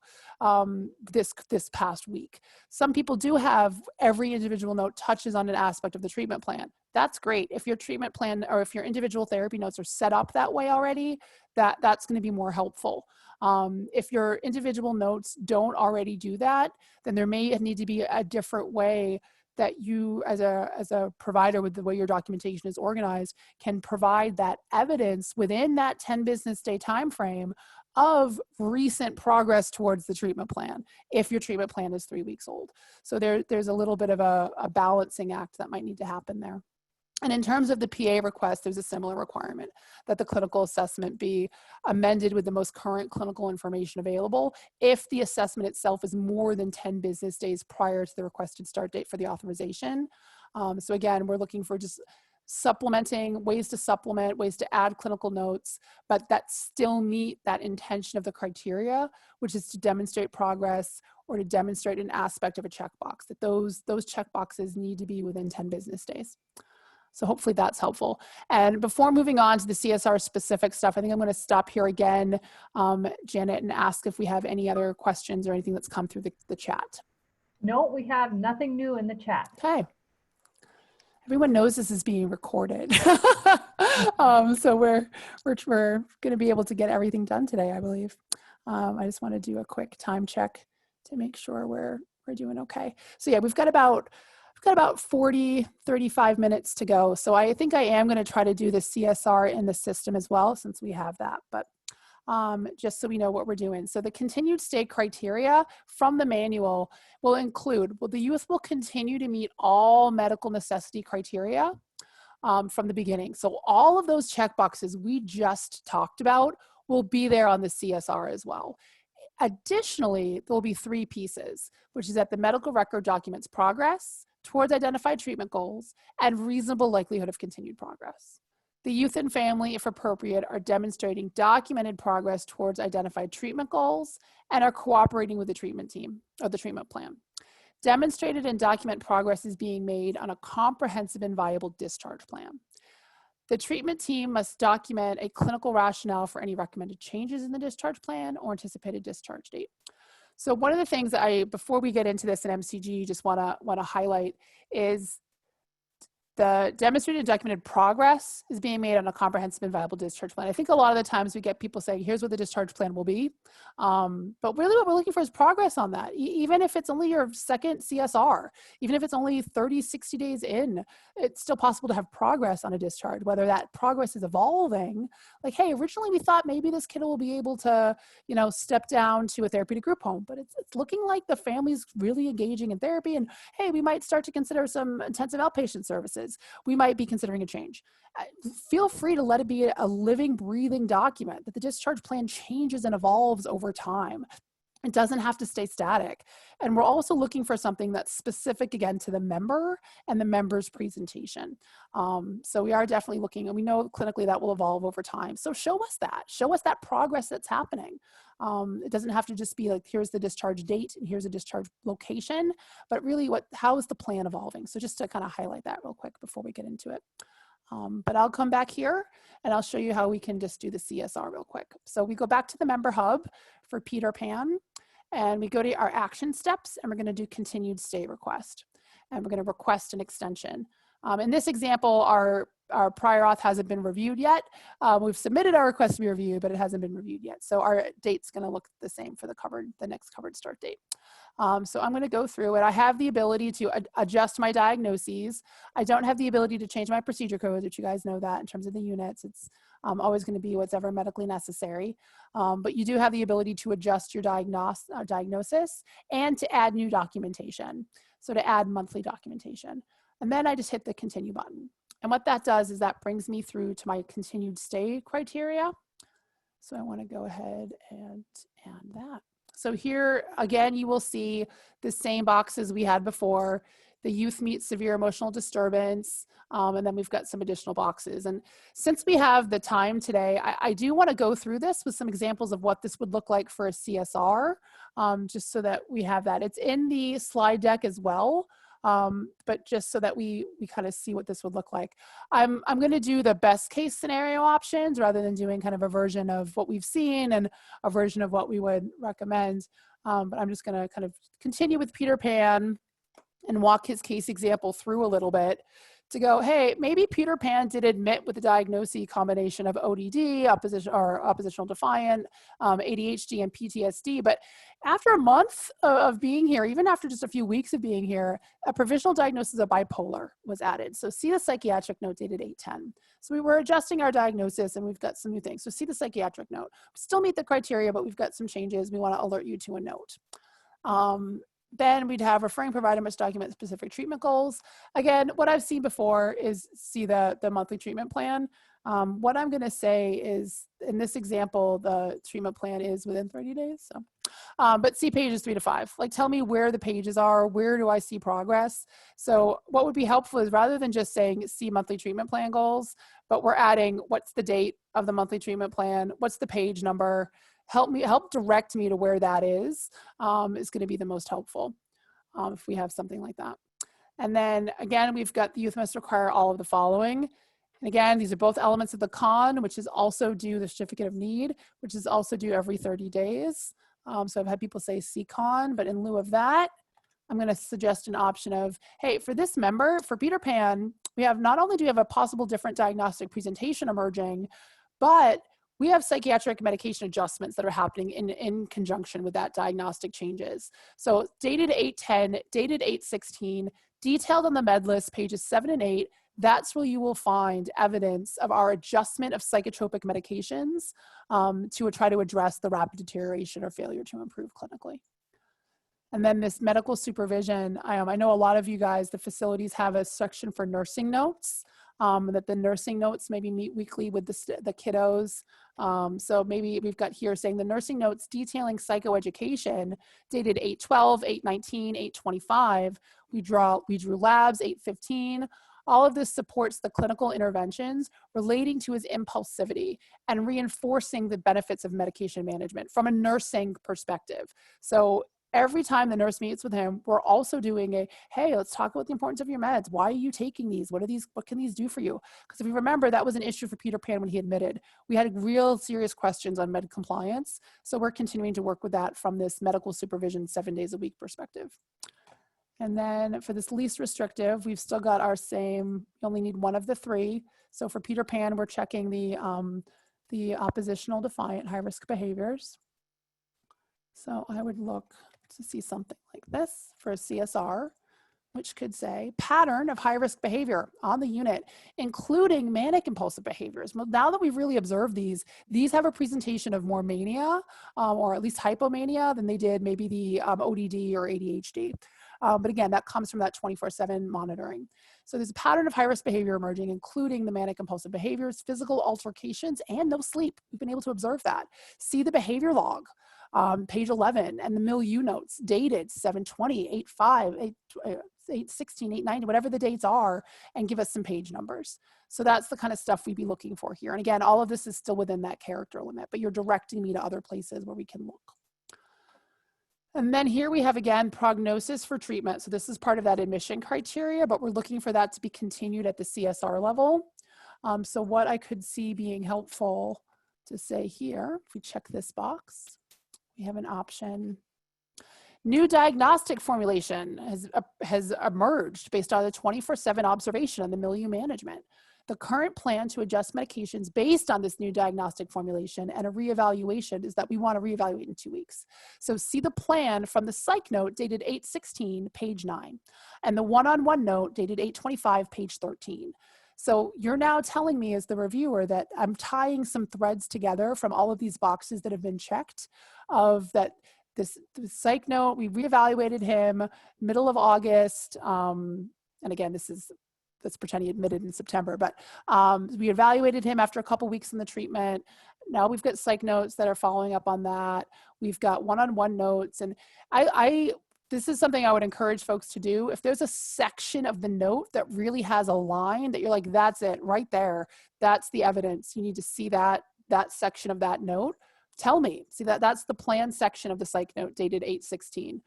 this past week. Some people do have every individual note touches on an aspect of the treatment plan. That's great. If your treatment plan or if your individual therapy notes are set up that way already, that's going to be more helpful. If your individual notes don't already do that, then there may need to be a different way that you as a provider, with the way your documentation is organized, can provide that evidence within that 10 business day time frame of recent progress towards the treatment plan, if your treatment plan is 3 weeks old. So there's a little bit of a balancing act that might need to happen there. And in terms of the PA request, there's a similar requirement that the clinical assessment be amended with the most current clinical information available if the assessment itself is more than 10 business days prior to the requested start date for the authorization. So again, we're looking for just supplementing, ways to supplement, ways to add clinical notes, but that still meet that intention of the criteria, which is to demonstrate progress or to demonstrate an aspect of a checkbox, that those checkboxes need to be within 10 business days. So hopefully that's helpful. And before moving on to the CSR specific stuff, I think I'm going to stop here again, Janet, and ask if we have any other questions or anything that's come through the chat. No, we have nothing new in the chat. Okay. Everyone knows this is being recorded. So we're going to be able to get everything done today, I believe. I just want to do a quick time check to make sure we're doing okay. So yeah, we've got about 35 minutes to go. So I think I am going to try to do the CSR in the system as well, since we have that, but just so we know what we're doing. So the continued stay criteria from the manual will include, the youth will continue to meet all medical necessity criteria from the beginning. So all of those checkboxes we just talked about will be there on the CSR as well. Additionally, there will be 3 pieces, which is that the medical record documents progress, towards identified treatment goals, and reasonable likelihood of continued progress. The youth and family, if appropriate, are demonstrating documented progress towards identified treatment goals and are cooperating with the treatment team or the treatment plan. Demonstrated and document progress is being made on a comprehensive and viable discharge plan. The treatment team must document a clinical rationale for any recommended changes in the discharge plan or anticipated discharge date. So one of the things that before we get into this in MCG, just want to highlight is the demonstrated and documented progress is being made on a comprehensive and viable discharge plan. I think a lot of the times we get people saying, here's what the discharge plan will be. But really what we're looking for is progress on that. Even if it's only your second CSR, even if it's only 30, 60 days in, it's still possible to have progress on a discharge, whether that progress is evolving. Like, hey, originally we thought maybe this kid will be able to, step down to a therapeutic group home, but it's looking like the family's really engaging in therapy. And hey, we might start to consider some intensive outpatient services. We might be considering a change. Feel free to let it be a living, breathing document that the discharge plan changes and evolves over time. It doesn't have to stay static. And we're also looking for something that's specific, again, to the member and the member's presentation. So we are definitely looking, and we know clinically that will evolve over time. So show us that progress that's happening. It doesn't have to just be like, here's the discharge date and here's a discharge location, but really how is the plan evolving? So just to kind of highlight that real quick before we get into it. But I'll come back here and I'll show you how we can just do the CSR real quick. So we go back to the member hub for Peter Pan, and we go to our action steps, and we're going to do continued stay request, and we're going to request an extension. In this example, our prior auth hasn't been reviewed yet. We've submitted our request to be reviewed, but it hasn't been reviewed yet. So our date's going to look the same for the next covered start date. So I'm going to go through it. I have the ability to adjust my diagnoses. I don't have the ability to change my procedure codes, which you guys know that in terms of the units. It's always going to be what's ever medically necessary. But you do have the ability to adjust your diagnosis and to add new documentation. So to add monthly documentation. And then I just hit the continue button. And what that does is that brings me through to my continued stay criteria. So I want to go ahead and add that. So here, again, you will see the same boxes we had before. The youth meets severe emotional disturbance, and then we've got some additional boxes. And since we have the time today, I do want to go through this with some examples of what this would look like for a CSR, just so that we have that. It's in the slide deck as well. But just so that we kind of see what this would look like. I'm going to do the best case scenario options rather than doing kind of a version of what we've seen and a version of what we would recommend. But I'm just going to kind of continue with Peter Pan and walk his case example through a little bit to go, hey, maybe Peter Pan did admit with the diagnosis combination of ODD, oppositional defiant, ADHD, and PTSD. But after a month of being here, even after just a few weeks of being here, a provisional diagnosis of bipolar was added. So see the psychiatric note dated 8/10. So we were adjusting our diagnosis and we've got some new things. So see the psychiatric note. We still meet the criteria, but we've got some changes. We want to alert you to a note. Then we'd have referring provider must document specific treatment goals. Again, what I've seen before is see the monthly treatment plan. What I'm going to say is, in this example, the treatment plan is within 30 days. So, but see pages 3 to 5. Like, tell me where the pages are. Where do I see progress? So what would be helpful is rather than just saying see monthly treatment plan goals, but we're adding what's the date of the monthly treatment plan, what's the page number. Help direct me to where that is going to be the most helpful if we have something like that. And then again, we've got the youth must require all of the following. And again, these are both elements of the CON, which is also due the certificate of need, which is also due every 30 days. So I've had people say CCON, but in lieu of that, I'm going to suggest an option of, hey, for this member, for Peter Pan, we have not only do we have a possible different diagnostic presentation emerging, but we have psychiatric medication adjustments that are happening in conjunction with that diagnostic changes. So dated 8/10, dated 8/16, detailed on the med list, pages 7 and 8, that's where you will find evidence of our adjustment of psychotropic medications to try to address the rapid deterioration or failure to improve clinically. And then this medical supervision, I know a lot of you guys, the facilities have a section for nursing notes. that the nursing notes maybe meet weekly with the kiddos. So maybe we've got here saying the nursing notes detailing psychoeducation dated 8/12, 8/19, 8/25. We drew labs 8/15. All of this supports the clinical interventions relating to his impulsivity and reinforcing the benefits of medication management from a nursing perspective. So every time the nurse meets with him, we're also doing a, hey, let's talk about the importance of your meds. Why are you taking these? What can these do for you? Because if you remember, that was an issue for Peter Pan when he admitted. We had real serious questions on med compliance. So we're continuing to work with that from this medical supervision 7 days a week perspective. And then for this least restrictive, we've still got our same, you only need one of the three. So for Peter Pan, we're checking the oppositional defiant high-risk behaviors. So I would look to see something like this for a CSR, which could say pattern of high-risk behavior on the unit, including manic impulsive behaviors. Well, now that we've really observed these have a presentation of more mania or at least hypomania than they did maybe the ODD or ADHD. But again, that comes from that 24/7 monitoring. So there's a pattern of high-risk behavior emerging, including the manic impulsive behaviors, physical altercations, and no sleep. We've been able to observe that. See the behavior log, page 11, and the milieu notes dated 7/20, 8/5, 8/16, 8/90, whatever the dates are, and give us some page numbers. So that's the kind of stuff we'd be looking for here. And again, all of this is still within that character limit, but you're directing me to other places where we can look. And then here we have, again, prognosis for treatment. So this is part of that admission criteria, but we're looking for that to be continued at the CSR level. So what I could see being helpful to say here, if we check this box, we have an option. New diagnostic formulation has emerged based on the 24/7 observation on the milieu management. The current plan to adjust medications based on this new diagnostic formulation and a reevaluation is that we want to reevaluate in 2 weeks. So see the plan from the psych note dated 8/16, page 9, and the one-on-one note dated 8/25, page 13. So you're now telling me as the reviewer that I'm tying some threads together from all of these boxes that have been checked of that the psych note, we reevaluated him middle of August. And again, let's pretend he admitted in September, but we evaluated him after a couple weeks in the treatment. Now we've got psych notes that are following up on that. We've got one-on-one notes. And this is something I would encourage folks to do. If there's a section of the note that really has a line that you're like, that's it right there, that's the evidence. You need to see that section of that note. Tell me. See, that's the plan section of the psych note dated 8/16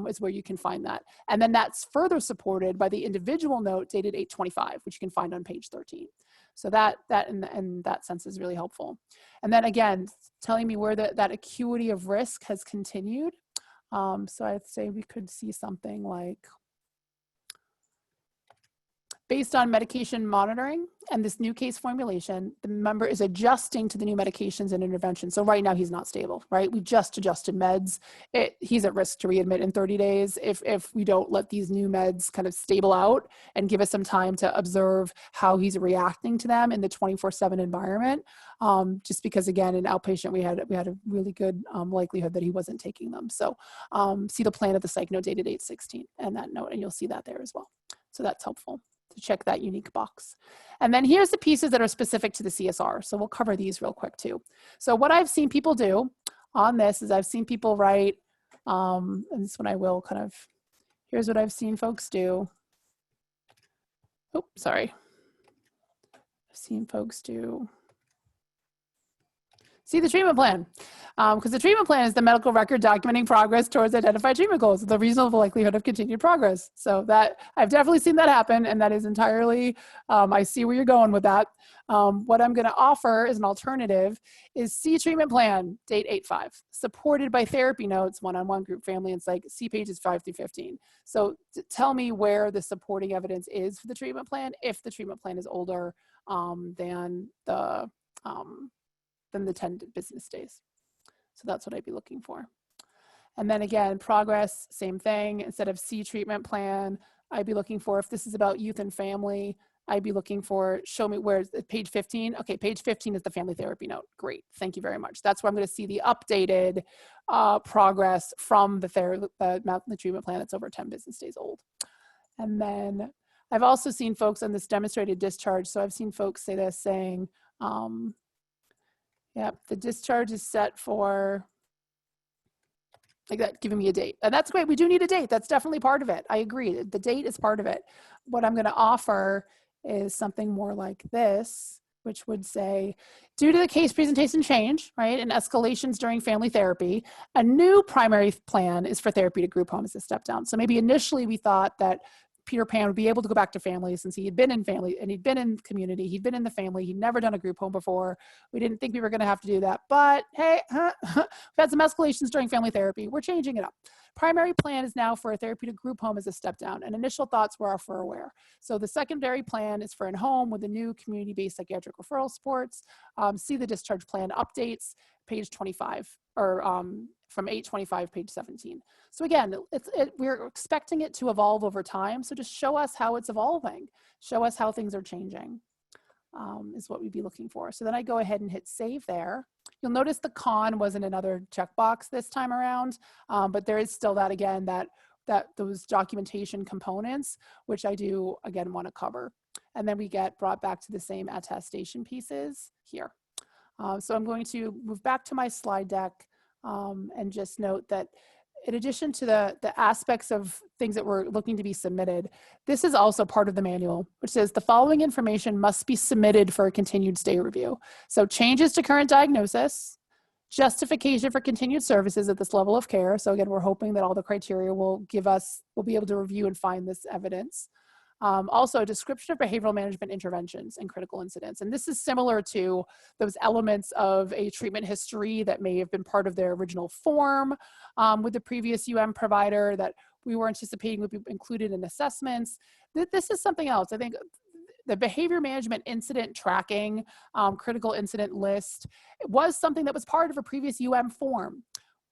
is where you can find that. And then that's further supported by the individual note dated 8/25, which you can find on page 13. So that in that sense is really helpful. And then again, telling me where that acuity of risk has continued. So I'd say we could see something like, based on medication monitoring and this new case formulation, the member is adjusting to the new medications and interventions. So right now he's not stable, right? We just adjusted meds. He's at risk to readmit in 30 days if we don't let these new meds kind of stable out and give us some time to observe how he's reacting to them in the 24/7 environment. Just because again, in outpatient, we had a really good likelihood that he wasn't taking them. So see the plan of the psych note dated 8/16 and that note, and you'll see that there as well. So that's helpful to check that unique box. And then here's the pieces that are specific to the CSR. So we'll cover these real quick too. So what I've seen people do on this is I've seen people write, and this one I will kind of, here's what I've seen folks do. Oh, sorry. I've seen folks do. See the treatment plan, because the treatment plan is the medical record documenting progress towards identified treatment goals with a reasonable likelihood of continued progress. So that I've definitely seen that happen, and that is entirely, I see where you're going with that. What I'm going to offer as an alternative is C treatment plan, date 8/5, supported by therapy notes, one-on-one, group, family, and psych, C pages 5 through 15. So tell me where the supporting evidence is for the treatment plan if the treatment plan is older than the 10 business days. So that's what I'd be looking for. And then again, progress, same thing. Instead of C treatment plan, I'd be looking for, if this is about youth and family, I'd be looking for, show me where's page 15. Okay, page 15 is the family therapy note. Great, thank you very much. That's where I'm going to see the updated progress from the treatment plan that's over 10 business days old. And then I've also seen folks on this demonstrated discharge. So I've seen folks say this saying, yeah, the discharge is set for, like that, giving me a date. And that's great. We do need a date. That's definitely part of it. I agree. The date is part of it. What I'm going to offer is something more like this, which would say, due to the case presentation change, right, and escalations during family therapy, a new primary plan is for therapy to group home as a step down. So maybe initially we thought that Peter Pan would be able to go back to family since he had been in family and he'd been in community, he'd been in the family, he'd never done a group home before. We didn't think we were going to have to do that, but hey, we've had some escalations during family therapy. We're changing it up. Primary plan is now for a therapy to group home as a step down, and initial thoughts were for aware. So the secondary plan is for in-home with the new community-based psychiatric referral supports. See the discharge plan updates, page 25, or from 825, page 17. So again, we're expecting it to evolve over time. So just show us how it's evolving. Show us how things are changing is what we'd be looking for. So then I go ahead and hit save there. You'll notice the con wasn't another checkbox this time around, but there is still that, again, that those documentation components, which I do, again, want to cover. And then we get brought back to the same attestation pieces here. So I'm going to move back to my slide deck and just note that in addition to the aspects of things that were looking to be submitted, this is also part of the manual, which says the following information must be submitted for a continued stay review. So changes to current diagnosis, justification for continued services at this level of care. So again, we're hoping that all the criteria will give us, we'll be able to review and find this evidence. Also, a description of behavioral management interventions and critical incidents. And this is similar to those elements of a treatment history that may have been part of their original form with the previous provider that we were anticipating would be included in assessments. This is something else. I think the behavior management incident tracking, critical incident list, was something that was part of a previous form.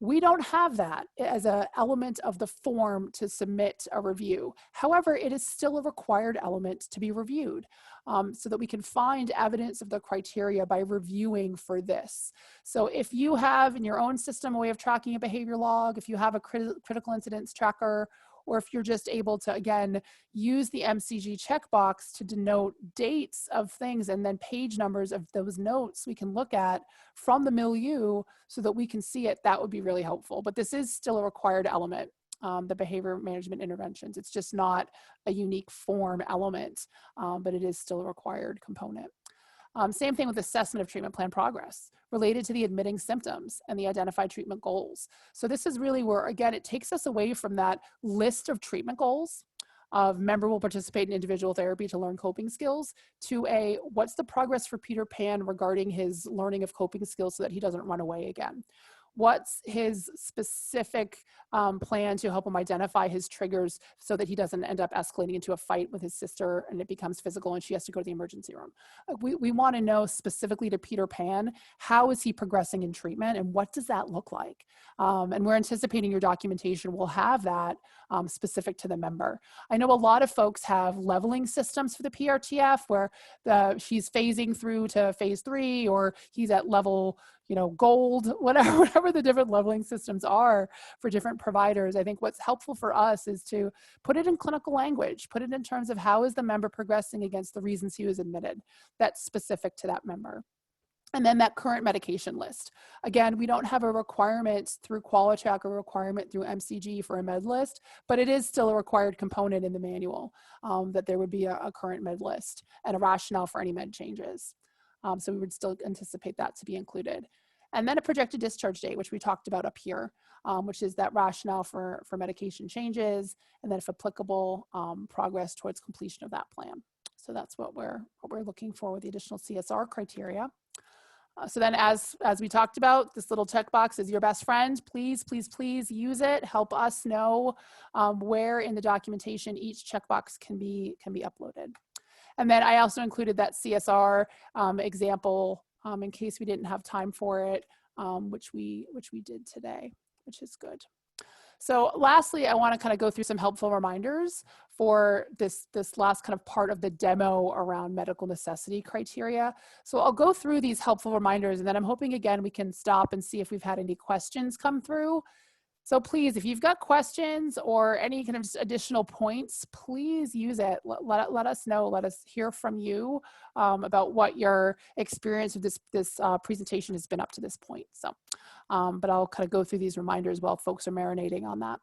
We don't have that as an element of the form to submit a review. However, it is still a required element to be reviewed so that we can find evidence of the criteria by reviewing for this. So if you have in your own system a way of tracking a behavior log, if you have a critical incidents tracker, or if you're just able to, again, use the MCG checkbox to denote dates of things and then page numbers of those notes we can look at from the milieu so that we can see it, that would be really helpful. But this is still a required element, the behavior management interventions. It's just not a unique form element, but it is still a required component. Same thing with assessment of treatment plan progress related to the admitting symptoms and the identified treatment goals. So this is really where, again, it takes us away from that list of treatment goals of member will participate in individual therapy to learn coping skills to a what's the progress for Peter Pan regarding his learning of coping skills so that he doesn't run away again. What's his specific plan to help him identify his triggers so that he doesn't end up escalating into a fight with his sister and it becomes physical and she has to go to the emergency room. We want to know specifically to Peter Pan, how is he progressing in treatment and what does that look like? And we're anticipating your documentation will have that specific to the member. I know a lot of folks have leveling systems for the PRTF where she's phasing through to phase 3 or he's at level gold, whatever the different leveling systems are for different providers. I think what's helpful for us is to put it in clinical language, put it in terms of how is the member progressing against the reasons he was admitted. That's specific to that member. And then that current medication list. Again, we don't have a requirement through Qualitrac or a requirement through MCG for a med list, but it is still a required component in the manual that there would be a current med list and a rationale for any med changes. So we would still anticipate that to be included. And then a projected discharge date, which we talked about up here, which is that rationale for medication changes, and then if applicable, progress towards completion of that plan. So that's what we're looking for with the additional CSR criteria. So then as we talked about, this little checkbox is your best friend. Please, please, please use it. Help us know where in the documentation each checkbox can be uploaded. And then I also included that CSR example in case we didn't have time for it, which we did today, which is good. So lastly, I want to kind of go through some helpful reminders for this last kind of part of the demo around medical necessity criteria. So I'll go through these helpful reminders, and then I'm hoping, again, we can stop and see if we've had any questions come through. So please, if you've got questions or any kind of additional points, please use it. Let us know. Let us hear from you about what your experience of this presentation has been up to this point. So, but I'll kind of go through these reminders while folks are marinating on that.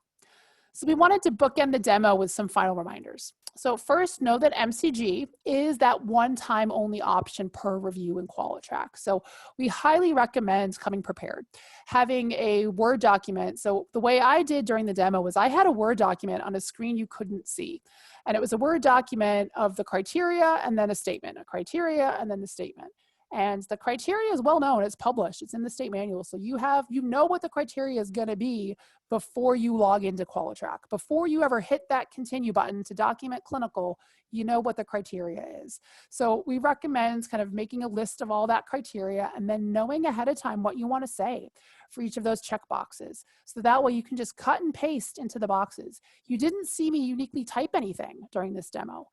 So we wanted to bookend the demo with some final reminders. So first, know that MCG is that one-time only option per review in Qualitrac. So we highly recommend coming prepared, having a Word document. So the way I did during the demo was I had a Word document on a screen you couldn't see. And it was a Word document of the criteria and then a statement, a criteria and then the statement. And the criteria is well known, it's published, it's in the state manual. So you know what the criteria is gonna be before you log into Qualitrac. Before you ever hit that continue button to document clinical, you know what the criteria is. So we recommend kind of making a list of all that criteria and then knowing ahead of time what you wanna say for each of those check boxes. So that way you can just cut and paste into the boxes. You didn't see me uniquely type anything during this demo.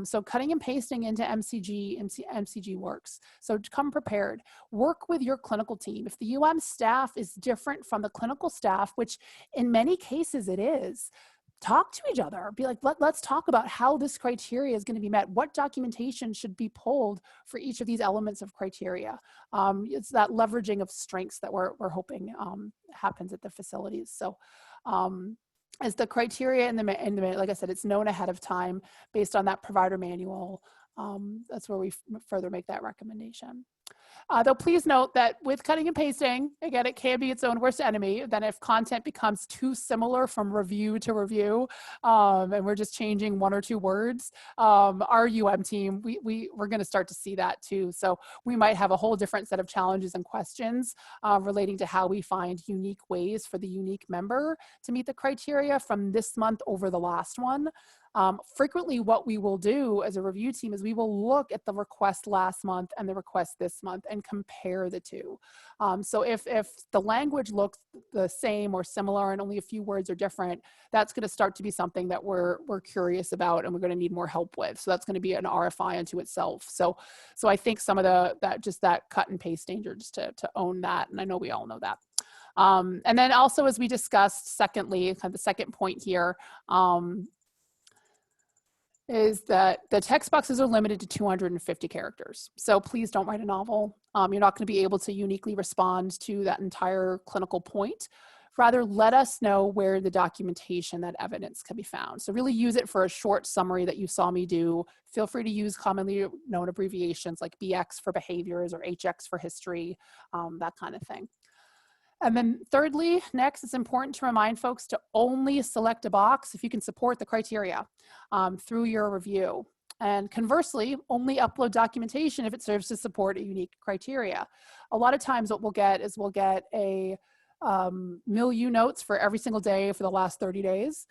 So cutting and pasting into MCG works. So come prepared. Work with your clinical team. If the staff is different from the clinical staff, which in many cases it is, talk to each other. Be like, let's talk about how this criteria is going to be met. What documentation should be pulled for each of these elements of criteria? It's that leveraging of strengths that we're hoping happens at the facilities. So as the criteria in the like I said, it's known ahead of time based on that provider manual. That's where we further make that recommendation. Though please note that with cutting and pasting, again, it can be its own worst enemy. Then if content becomes too similar from review to review, and we're just changing one or two words, our team, we're gonna start to see that too. So we might have a whole different set of challenges and questions relating to how we find unique ways for the unique member to meet the criteria from this month over the last one. Frequently what we will do as a review team is we will look at the request last month and the request this month and compare the two. So if the language looks the same or similar and only a few words are different, that's going to start to be something that we're curious about and we're going to need more help with. So that's going to be an RFI unto itself. So I think some of that cut and paste danger, just to own that. And I know we all know that. And then also, as we discussed, secondly, kind of the second point here, is that the text boxes are limited to 250 characters. So please don't write a novel. You're not going to be able to uniquely respond to that entire clinical point. Rather, let us know where the documentation, that evidence can be found. So really use it for a short summary that you saw me do. Feel free to use commonly known abbreviations like BX for behaviors or HX for history, that kind of thing. And then thirdly, next, it's important to remind folks to only select a box if you can support the criteria through your review. And conversely, only upload documentation if it serves to support a unique criteria. A lot of times what we'll get is we'll get a milieu notes for every single day for the last 30 days,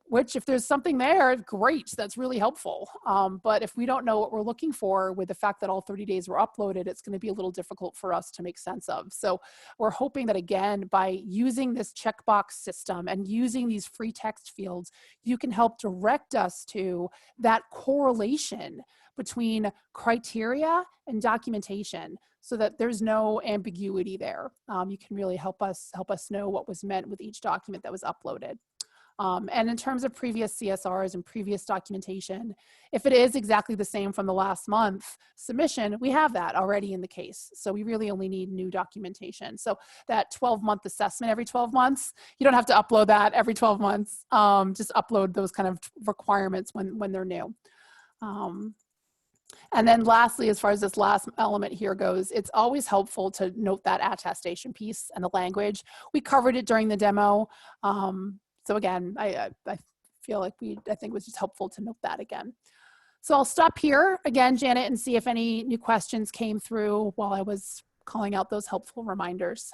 which if there's something there, great, that's really helpful. But if we don't know what we're looking for with the fact that all 30 days were uploaded, it's gonna be a little difficult for us to make sense of. So we're hoping that again, by using this checkbox system and using these free text fields, you can help direct us to that correlation between criteria and documentation so that there's no ambiguity there. You can really help us know what was meant with each document that was uploaded. And in terms of previous CSRs and previous documentation, if it is exactly the same from the last month submission, we have that already in the case. So we really only need new documentation. So that 12-month assessment every 12 months, you don't have to upload that every 12 months. Just upload those kind of requirements when they're new. And then lastly, as far as this last element here goes, it's always helpful to note that attestation piece and the language. We covered it during the demo. So again, I feel like I think it was just helpful to note that again. So I'll stop here again, Janet, and see if any new questions came through while I was calling out those helpful reminders.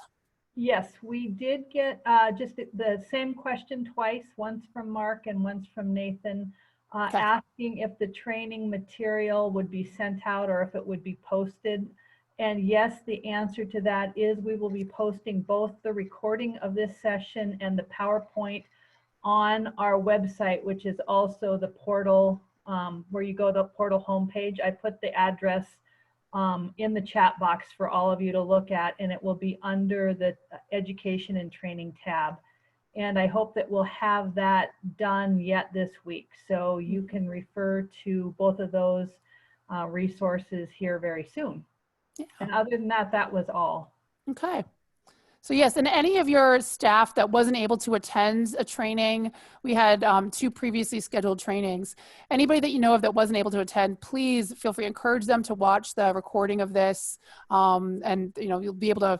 Yes, we did get just the same question twice, once from Mark and once from Nathan, okay, asking if the training material would be sent out or if it would be posted. And yes, the answer to that is we will be posting both the recording of this session and the PowerPoint on our website, which is also the portal where you go to the portal homepage. I put the address in the chat box for all of you to look at, and it will be under the Education and Training tab. And I hope that we'll have that done yet this week. So you can refer to both of those resources here very soon. Yeah. And other than that, that was all. Okay. So yes, and any of your staff that wasn't able to attend a training, we had 2 previously scheduled trainings. Anybody that you know of that wasn't able to attend, please feel free to encourage them to watch the recording of this. And you'll be able to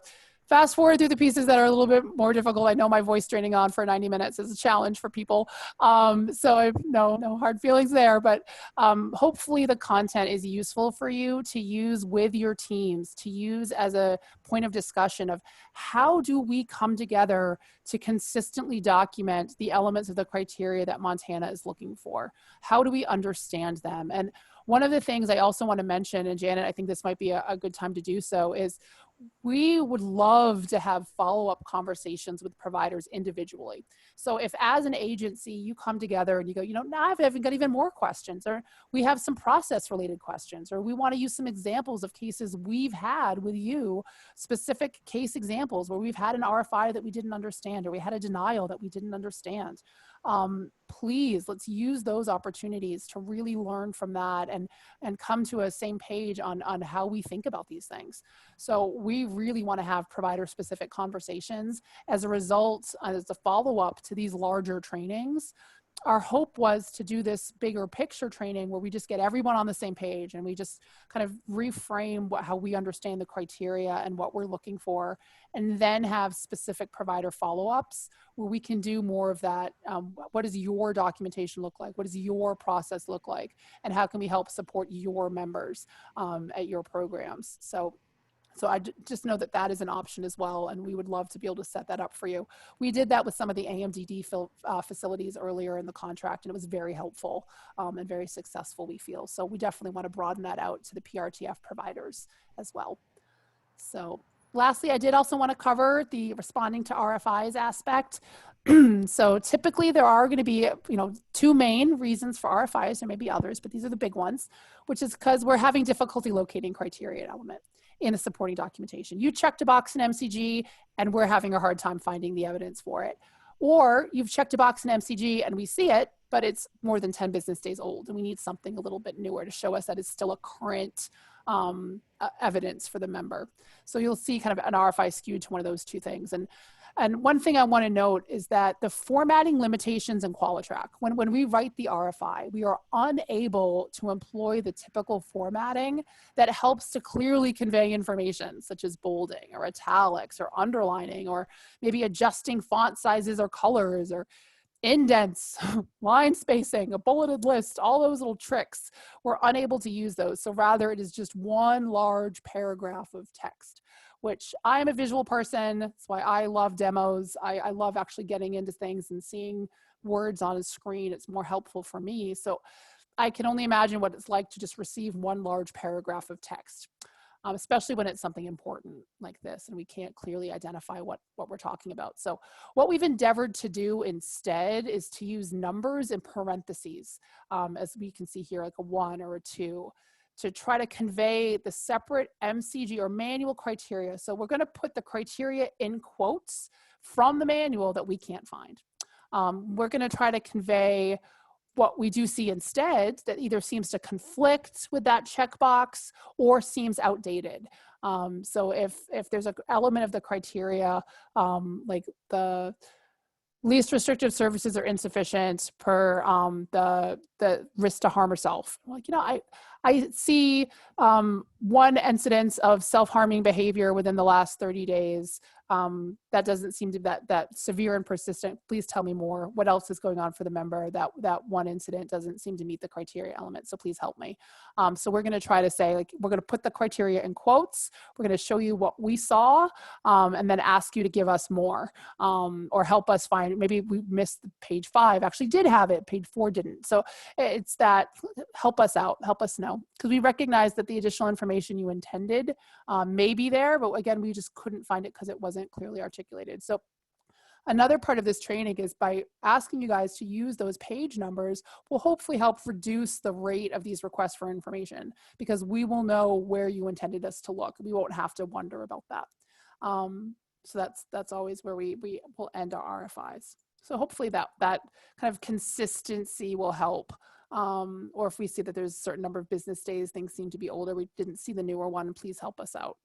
fast forward through the pieces that are a little bit more difficult. I know my voice straining on for 90 minutes is a challenge for people. So I no hard feelings there, but hopefully the content is useful for you to use with your teams, to use as a point of discussion of how do we come together to consistently document the elements of the criteria that Montana is looking for? How do we understand them? And one of the things I also want to mention, and Janet, I think this might be a good time to do so, is we would love to have follow-up conversations with providers individually. So if as an agency you come together and you go, now I've got even more questions, or we have some process related questions, or we want to use some examples of cases we've had with you, specific case examples where we've had an RFI that we didn't understand, or we had a denial that we didn't understand. Please, let's use those opportunities to really learn from that and come to a same page on how we think about these things. So we really want to have provider specific conversations as a result, as a follow-up to these larger trainings. Our hope was to do this bigger picture training where we just get everyone on the same page and we just kind of reframe how we understand the criteria and what we're looking for, and then have specific provider follow-ups where we can do more of that. What does your documentation look like? What does your process look like? And how can we help support your members at your programs? So I just know that that is an option as well, and we would love to be able to set that up for you. We did that with some of the AMDD facilities earlier in the contract, and it was very helpful and very successful, we feel. So we definitely want to broaden that out to the PRTF providers as well. So lastly, I did also want to cover the responding to RFIs aspect. So typically there are going to be, 2 main reasons for RFIs. There may be others, but these are the big ones, which is because we're having difficulty locating criteria element in the supporting documentation. You checked a box in MCG and we're having a hard time finding the evidence for it. Or you've checked a box in MCG and we see it, but it's more than 10 business days old and we need something a little bit newer to show us that it's still a current evidence for the member. So you'll see kind of an RFI skewed to one of those 2 things. And one thing I want to note is that the formatting limitations in Qualitrac, when we write the RFI, we are unable to employ the typical formatting that helps to clearly convey information, such as bolding or italics or underlining, or maybe adjusting font sizes or colors or indents, line spacing, a bulleted list, all those little tricks. We're unable to use those. So rather it is just one large paragraph of text, which I'm a visual person. That's why I love demos. I love actually getting into things and seeing words on a screen. It's more helpful for me. So I can only imagine what it's like to just receive one large paragraph of text. Especially when it's something important like this and we can't clearly identify what we're talking about. So what we've endeavored to do instead is to use numbers in parentheses, as we can see here, like a 1 or a 2, to try to convey the separate MCG or manual criteria. So we're going to put the criteria in quotes from the manual that we can't find. We're going to try to convey what we do see instead that either seems to conflict with that checkbox or seems outdated. So if there's an element of the criteria, like the least restrictive services are insufficient per the risk to harm herself. Like, I see 1 incidence of self-harming behavior within the last 30 days. That doesn't seem to be that severe and persistent. Please tell me more. What else is going on for the member? That 1 incident doesn't seem to meet the criteria element. So please help me. So we're going to try to say, like, we're going to put the criteria in quotes. We're going to show you what we saw, and then ask you to give us more, or help us find. Maybe we missed page 5. Actually did have it. Page 4 didn't. So it's that, help us out, help us know, because we recognize that the additional information you intended may be there, but again, we just couldn't find it because it wasn't clearly articulated. So another part of this training is by asking you guys to use those page numbers will hopefully help reduce the rate of these requests for information, because we will know where you intended us to look. We won't have to wonder about that. So that's always where we will end our RFIs. So hopefully that kind of consistency will help. Or if we see that there's a certain number of business days, things seem to be older, we didn't see the newer one, please help us out.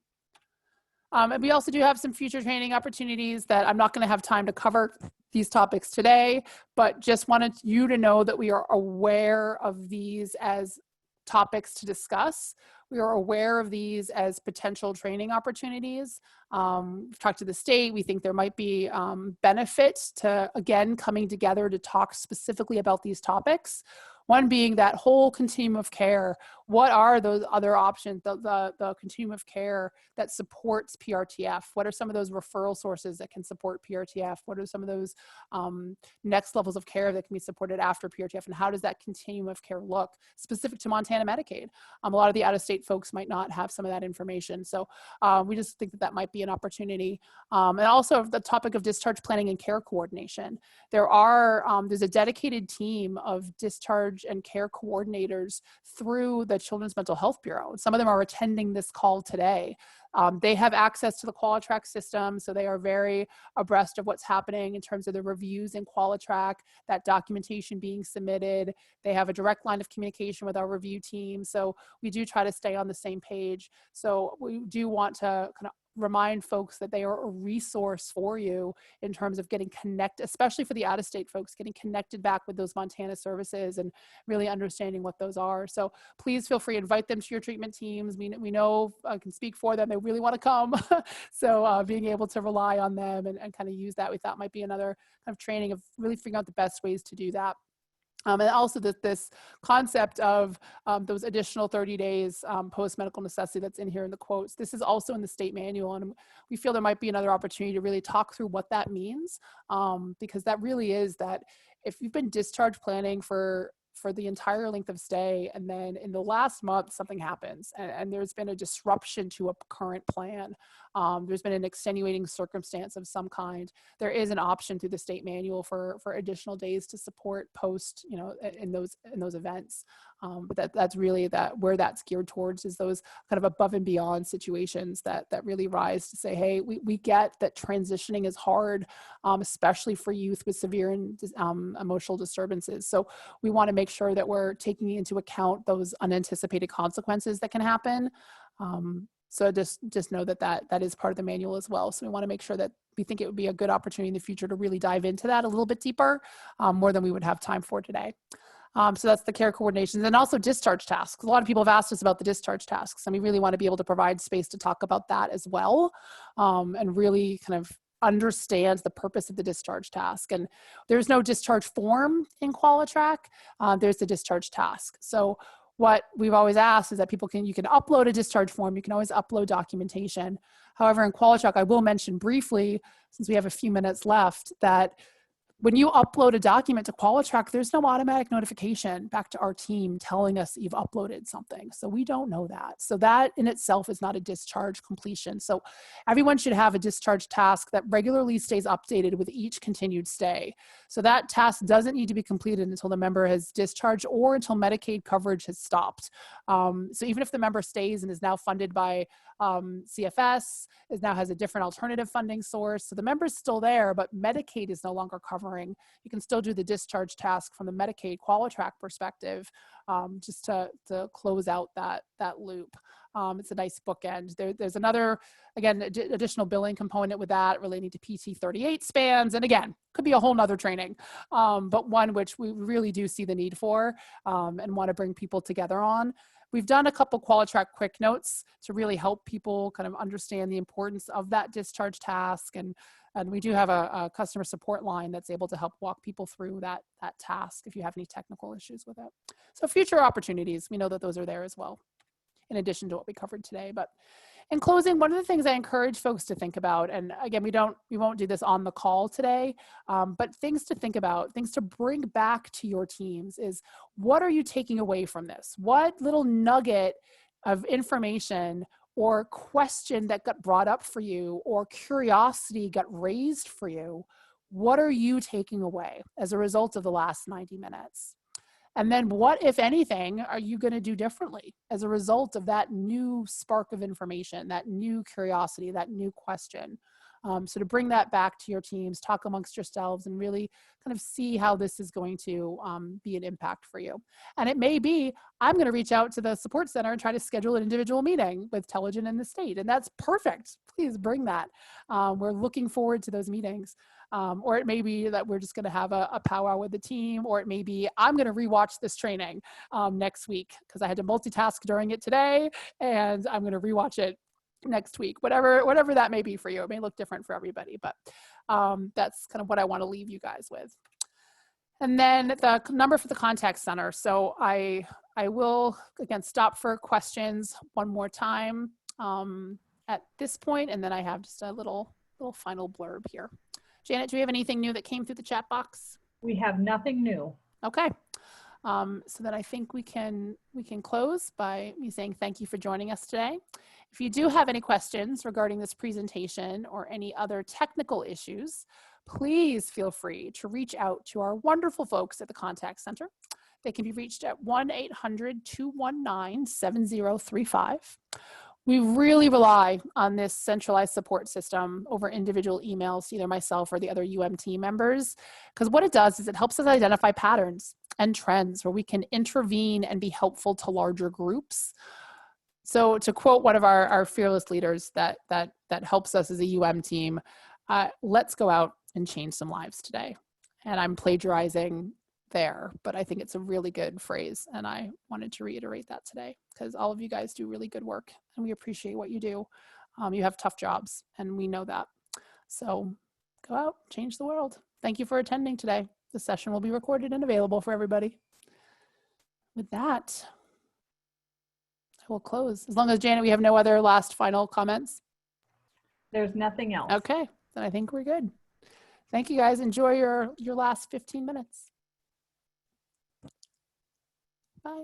And we also do have some future training opportunities that I'm not going to have time to cover these topics today, but just wanted you to know that we are aware of these as topics to discuss. We are aware of these as potential training opportunities. We've talked to the state. We think there might be benefits to, again, coming together to talk specifically about these topics. One being that whole continuum of care. What are those other options, the continuum of care that supports PRTF? What are some of those referral sources that can support PRTF? What are some of those next levels of care that can be supported after PRTF? And how does that continuum of care look specific to Montana Medicaid? A lot of the out-of-state folks might not have some of that information. So we just think that that might be an opportunity. And also the topic of discharge planning and care coordination. There's a dedicated team of discharge and care coordinators through the Children's Mental Health Bureau. Some of them are attending this call today. They have access to the Qualitrac system, so they are very abreast of what's happening in terms of the reviews in Qualitrac, that documentation being submitted. They have a direct line of communication with our review team, so we do try to stay on the same page. So we do want to kind of remind folks that they are a resource for you in terms of getting connected, especially for the out-of-state folks, getting connected back with those Montana services and really understanding what those are. So please feel free to invite them to your treatment teams. We know I can speak for them. They really want to come. So being able to rely on them and kind of use that, we thought might be another kind of training of really figuring out the best ways to do that. And also this concept of those additional 30 days post-medical necessity that's in here in the quotes. This is also in the state manual, and we feel there might be another opportunity to really talk through what that means, because that really is that if you've been discharge planning for the entire length of stay, and then in the last month something happens and there's been a disruption to a current plan, there's been an extenuating circumstance of some kind, there is an option through the state manual for additional days to support post, in those events. But that's really where that's geared towards, is those kind of above and beyond situations that really rise to say, hey, we get that transitioning is hard, especially for youth with severe and emotional disturbances. So we want to make sure that we're taking into account those unanticipated consequences that can happen. So just know that is part of the manual as well. So we want to make sure that we think it would be a good opportunity in the future to really dive into that a little bit deeper, more than we would have time for today. So that's the care coordination, and also discharge tasks. A lot of people have asked us about the discharge tasks, and we really want to be able to provide space to talk about that as well, and really kind of understand the purpose of the discharge task. And there's no discharge form in Qualitrac. There's the discharge task. So what we've always asked is that you can upload a discharge form. You can always upload documentation. However, in Qualitrac, I will mention briefly, since we have a few minutes left, that when you upload a document to Qualitrac, there's no automatic notification back to our team telling us you've uploaded something. So we don't know that. So that in itself is not a discharge completion. So everyone should have a discharge task that regularly stays updated with each continued stay. So that task doesn't need to be completed until the member has discharged or until Medicaid coverage has stopped. So even if the member stays and is now funded by CFS, now has a different alternative funding source, so the member's still there, but Medicaid is no longer covering, you can still do the discharge task from the Medicaid Qualitrac perspective, just to close out that loop. It's a nice bookend. There's another, again, additional billing component with that relating to PT38 spans, and again, could be a whole nother training, but one which we really do see the need for, and want to bring people together on. We've done a couple Qualitrac quick notes to really help people kind of understand the importance of that discharge task, and we do have a customer support line that's able to help walk people through that task if you have any technical issues with it. So future opportunities, we know that those are there as well, in addition to what we covered today. But in closing, one of the things I encourage folks to think about, and again, we won't do this on the call today, but things to think about, things to bring back to your teams is, what are you taking away from this? What little nugget of information or question that got brought up for you or curiosity got raised for you, what are you taking away as a result of the last 90 minutes? And then what, if anything, are you going to do differently as a result of that new spark of information, that new curiosity, that new question? So to bring that back to your teams, talk amongst yourselves, and really kind of see how this is going to be an impact for you. And it may be, I'm going to reach out to the support center and try to schedule an individual meeting with Telligen in the state. And that's perfect. Please bring that. We're looking forward to those meetings. Or it may be that we're just going to have a powwow with the team, or it may be I'm going to rewatch this training next week because I had to multitask during it today, and I'm going to rewatch it next week. Whatever that may be for you. It may look different for everybody, but that's kind of what I want to leave you guys with. And then the number for the contact center. So I will again stop for questions one more time at this point, and then I have just a little final blurb here. Janet, do we have anything new that came through the chat box? We have nothing new. Okay. So then I think we can close by me saying thank you for joining us today. If you do have any questions regarding this presentation or any other technical issues, please feel free to reach out to our wonderful folks at the Contact Center. They can be reached at 1-800-219-7035. We really rely on this centralized support system over individual emails to either myself or the other UM team members, because what it does is it helps us identify patterns and trends where we can intervene and be helpful to larger groups. So to quote one of our fearless leaders that helps us as a UM team, let's go out and change some lives today. And I'm plagiarizing there, but I think it's a really good phrase, and I wanted to reiterate that today because all of you guys do really good work and we appreciate what you do. You have tough jobs and we know that. So go out, change the world. Thank you for attending today. The session will be recorded and available for everybody. With that, I will close. As long as, Janet, we have no other last final comments. There's nothing else. Okay, then I think we're good. Thank you guys. Enjoy your last 15 minutes. Bye.